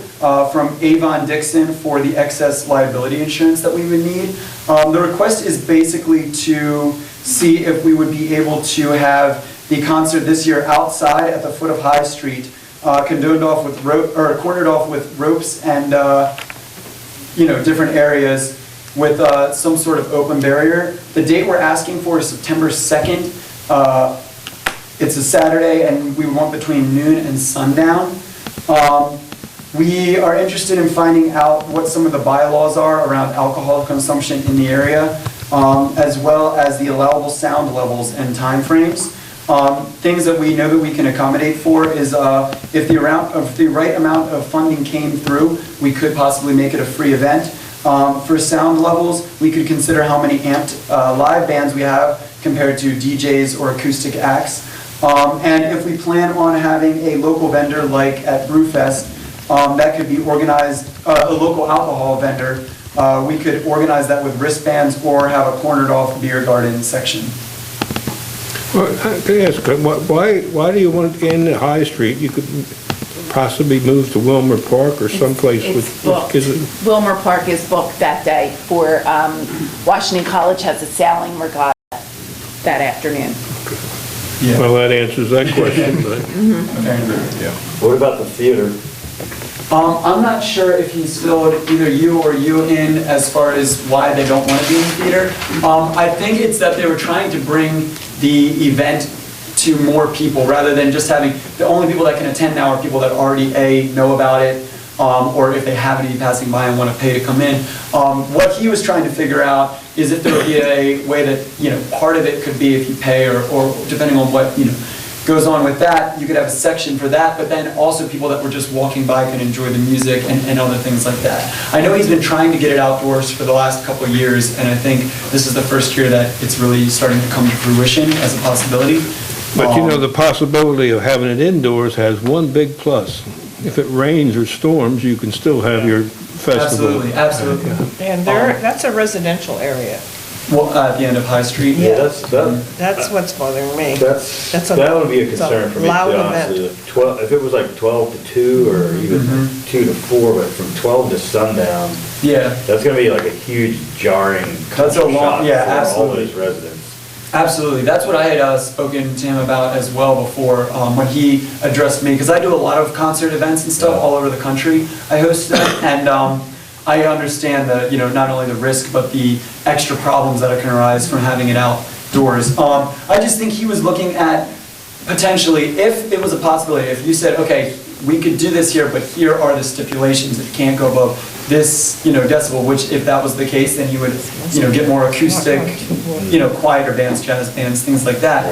from Avon Dixon for the excess liability insurance that we would need. The request is basically to see if we would be able to have the concert this year outside at the foot of High Street, cordoned off with ropes and different areas with some sort of open barrier. The date we're asking for is September 2nd. It's a Saturday, and we want between noon and sundown. We are interested in finding out what some of the bylaws are around alcohol consumption in the area, as well as the allowable sound levels and timeframes. Things that we know that we can accommodate for is if the right amount of funding came through, we could possibly make it a free event. For sound levels, we could consider how many amped live bands we have compared to DJs or acoustic acts. And if we plan on having a local vendor like at Brewfest, that could be organized, a local alcohol vendor, we could organize that with wristbands or have a cornered off beer garden section. Well, can I ask, why do you want it in the High Street? You could possibly move to Wilmer Park or someplace It's booked. Wilmer Park is booked that day for, Washington College has a sailing regatta that afternoon. Yeah. Well, that answers that question, but. What about the theater? I'm not sure if he's filled either you or you in as far as why they don't want to be in the theater. I think it's that they were trying to bring the event to more people rather than just having, the only people that can attend now are people that already know about it, or if they happen to be passing by and want to pay to come in. What he was trying to figure out is if there would be a way that, part of it could be if you pay or depending on what, goes on with that, you could have a section for that, but then also people that were just walking by can enjoy the music and other things like that. I know he's been trying to get it outdoors for the last couple of years, and I think this is the first year that it's really starting to come to fruition as a possibility. But the possibility of having it indoors has one big plus. If it rains or storms, you can still have your festival. Absolutely. And that's a residential area. Well, at the end of High Street? Yeah, That's what's bothering me. That would be a concern for me, to be honest with you. If it was like 12 to 2 or even 2 to 4, but from 12 to sundown, that's going to be like a huge jarring That's a long, for absolutely. all those residents. Absolutely. That's what I had spoken to him about as well before when he addressed me, because I do a lot of concert events and stuff all over the country. I host them, and I understand that, not only the risk, but the extra problems that can arise from having it outdoors. I just think he was looking at potentially, if it was a possibility, if you said, okay, we could do this here, but here are the stipulations, it can't go above this, decibel, which if that was the case, then you would, get more acoustic, quieter bands, jazz bands, things like that.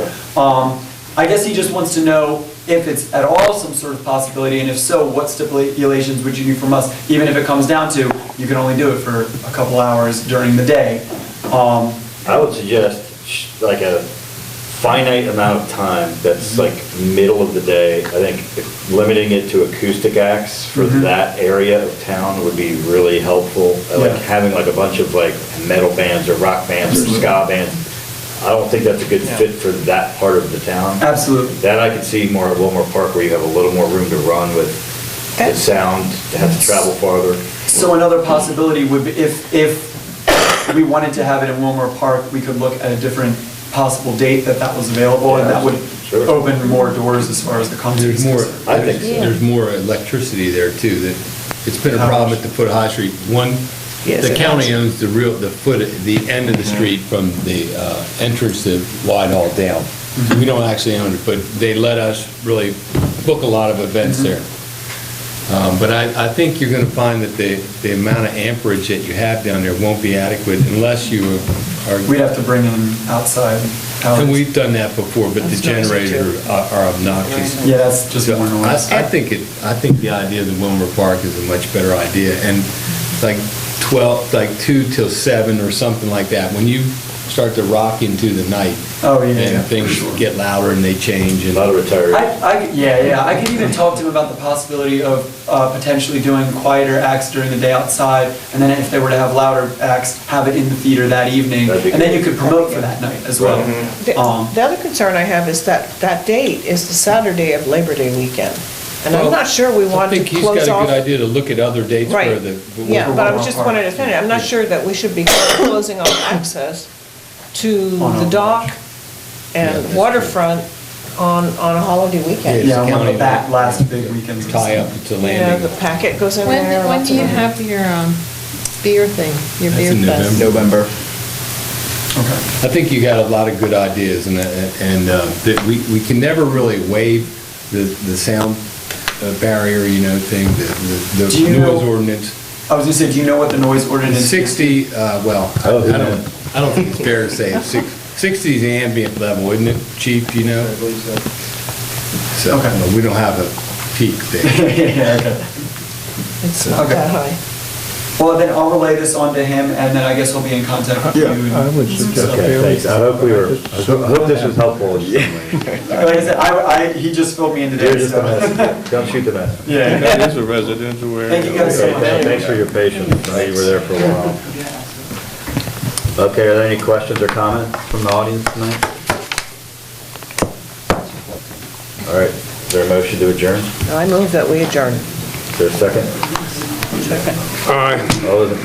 I guess he just wants to know if it's at all some sort of possibility, and if so, what stipulations would you need from us, even if it comes down to, you can only do it for a couple hours during the day. I would suggest like a finite amount of time that's like middle of the day. I think limiting it to acoustic acts for that area of town would be really helpful. Like having like a bunch of like metal bands or rock bands or ska bands. I don't think that's a good fit for that part of the town. Absolutely. That I could see more at Wilmer Park where you have a little more room to run with the sound, to have to travel farther. So another possibility would be if we wanted to have it in Wilmer Park, we could look at a different possible date that was available, and that would open more doors as far as the concert is concerned. I think there's more electricity there too. That it's been a problem at the foot of High Street. One, Yes, The it county has. owns the end of the street from the entrance to Whitehall down. We don't actually own it, but they let us really book a lot of events there. But I think you're going to find that the amount of amperage that you have down there won't be adequate unless you are... We'd have to bring in outside power. And we've done that before, but the That's noisy, generators are obnoxious. Yeah, that's just more noise. I think the idea of the Wilmer Park is a much better idea, and like 2 till 7 or something like that, when you start to rock into the night, Oh, yeah. and things get louder and they change, and... A lot of retirees. I could even talk to him about the possibility of potentially doing quieter acts during the day outside, and then if they were to have louder acts, have it in the theater that evening, That'd be and then good. you could promote for that night as well. The other concern I have is that that date is the Saturday of Labor Day weekend. And I'm Well, not sure we want to I think he's close got a off. good idea to look at other dates for Right. the... Yeah, but I was just wanting to finish. I'm not sure that we should be closing off access to On the a- dock Yeah, that's and true. waterfront on a holiday weekend. Yeah, one of county the back last big weekends. of Tie the up summer. to Yeah, landing. the packet goes in there. When lots do you of- have your beer thing, your That's beer in fest? November. Okay. I think you got a lot of good ideas, and that we can never really waive the sound barrier, thing, the Do you know- noise ordinance. I was gonna say, do you know what the noise ordinance is? 60, well, I don't think it's fair to say, 60 is the ambient level, isn't it, Chief, I believe so. So, Okay. no, we don't have a peak there. Yeah, okay. It's not Okay. that high. Well, then I'll relay this on to him, and then I guess he'll be in contact with you. and- I would suggest. Okay, thanks. I hope this was helpful in some way. Like I said, he just filled me in today, You're just a so. messenger. Don't shoot the messenger. Yeah. That is a residential area. Thank you guys so Okay, much. thanks for your patience. I know you were there for a while. Okay, are there any questions or comments from the audience tonight? All right, is there a motion to adjourn? I move that we adjourn. Is there a second? Second. Aye. All those in favor?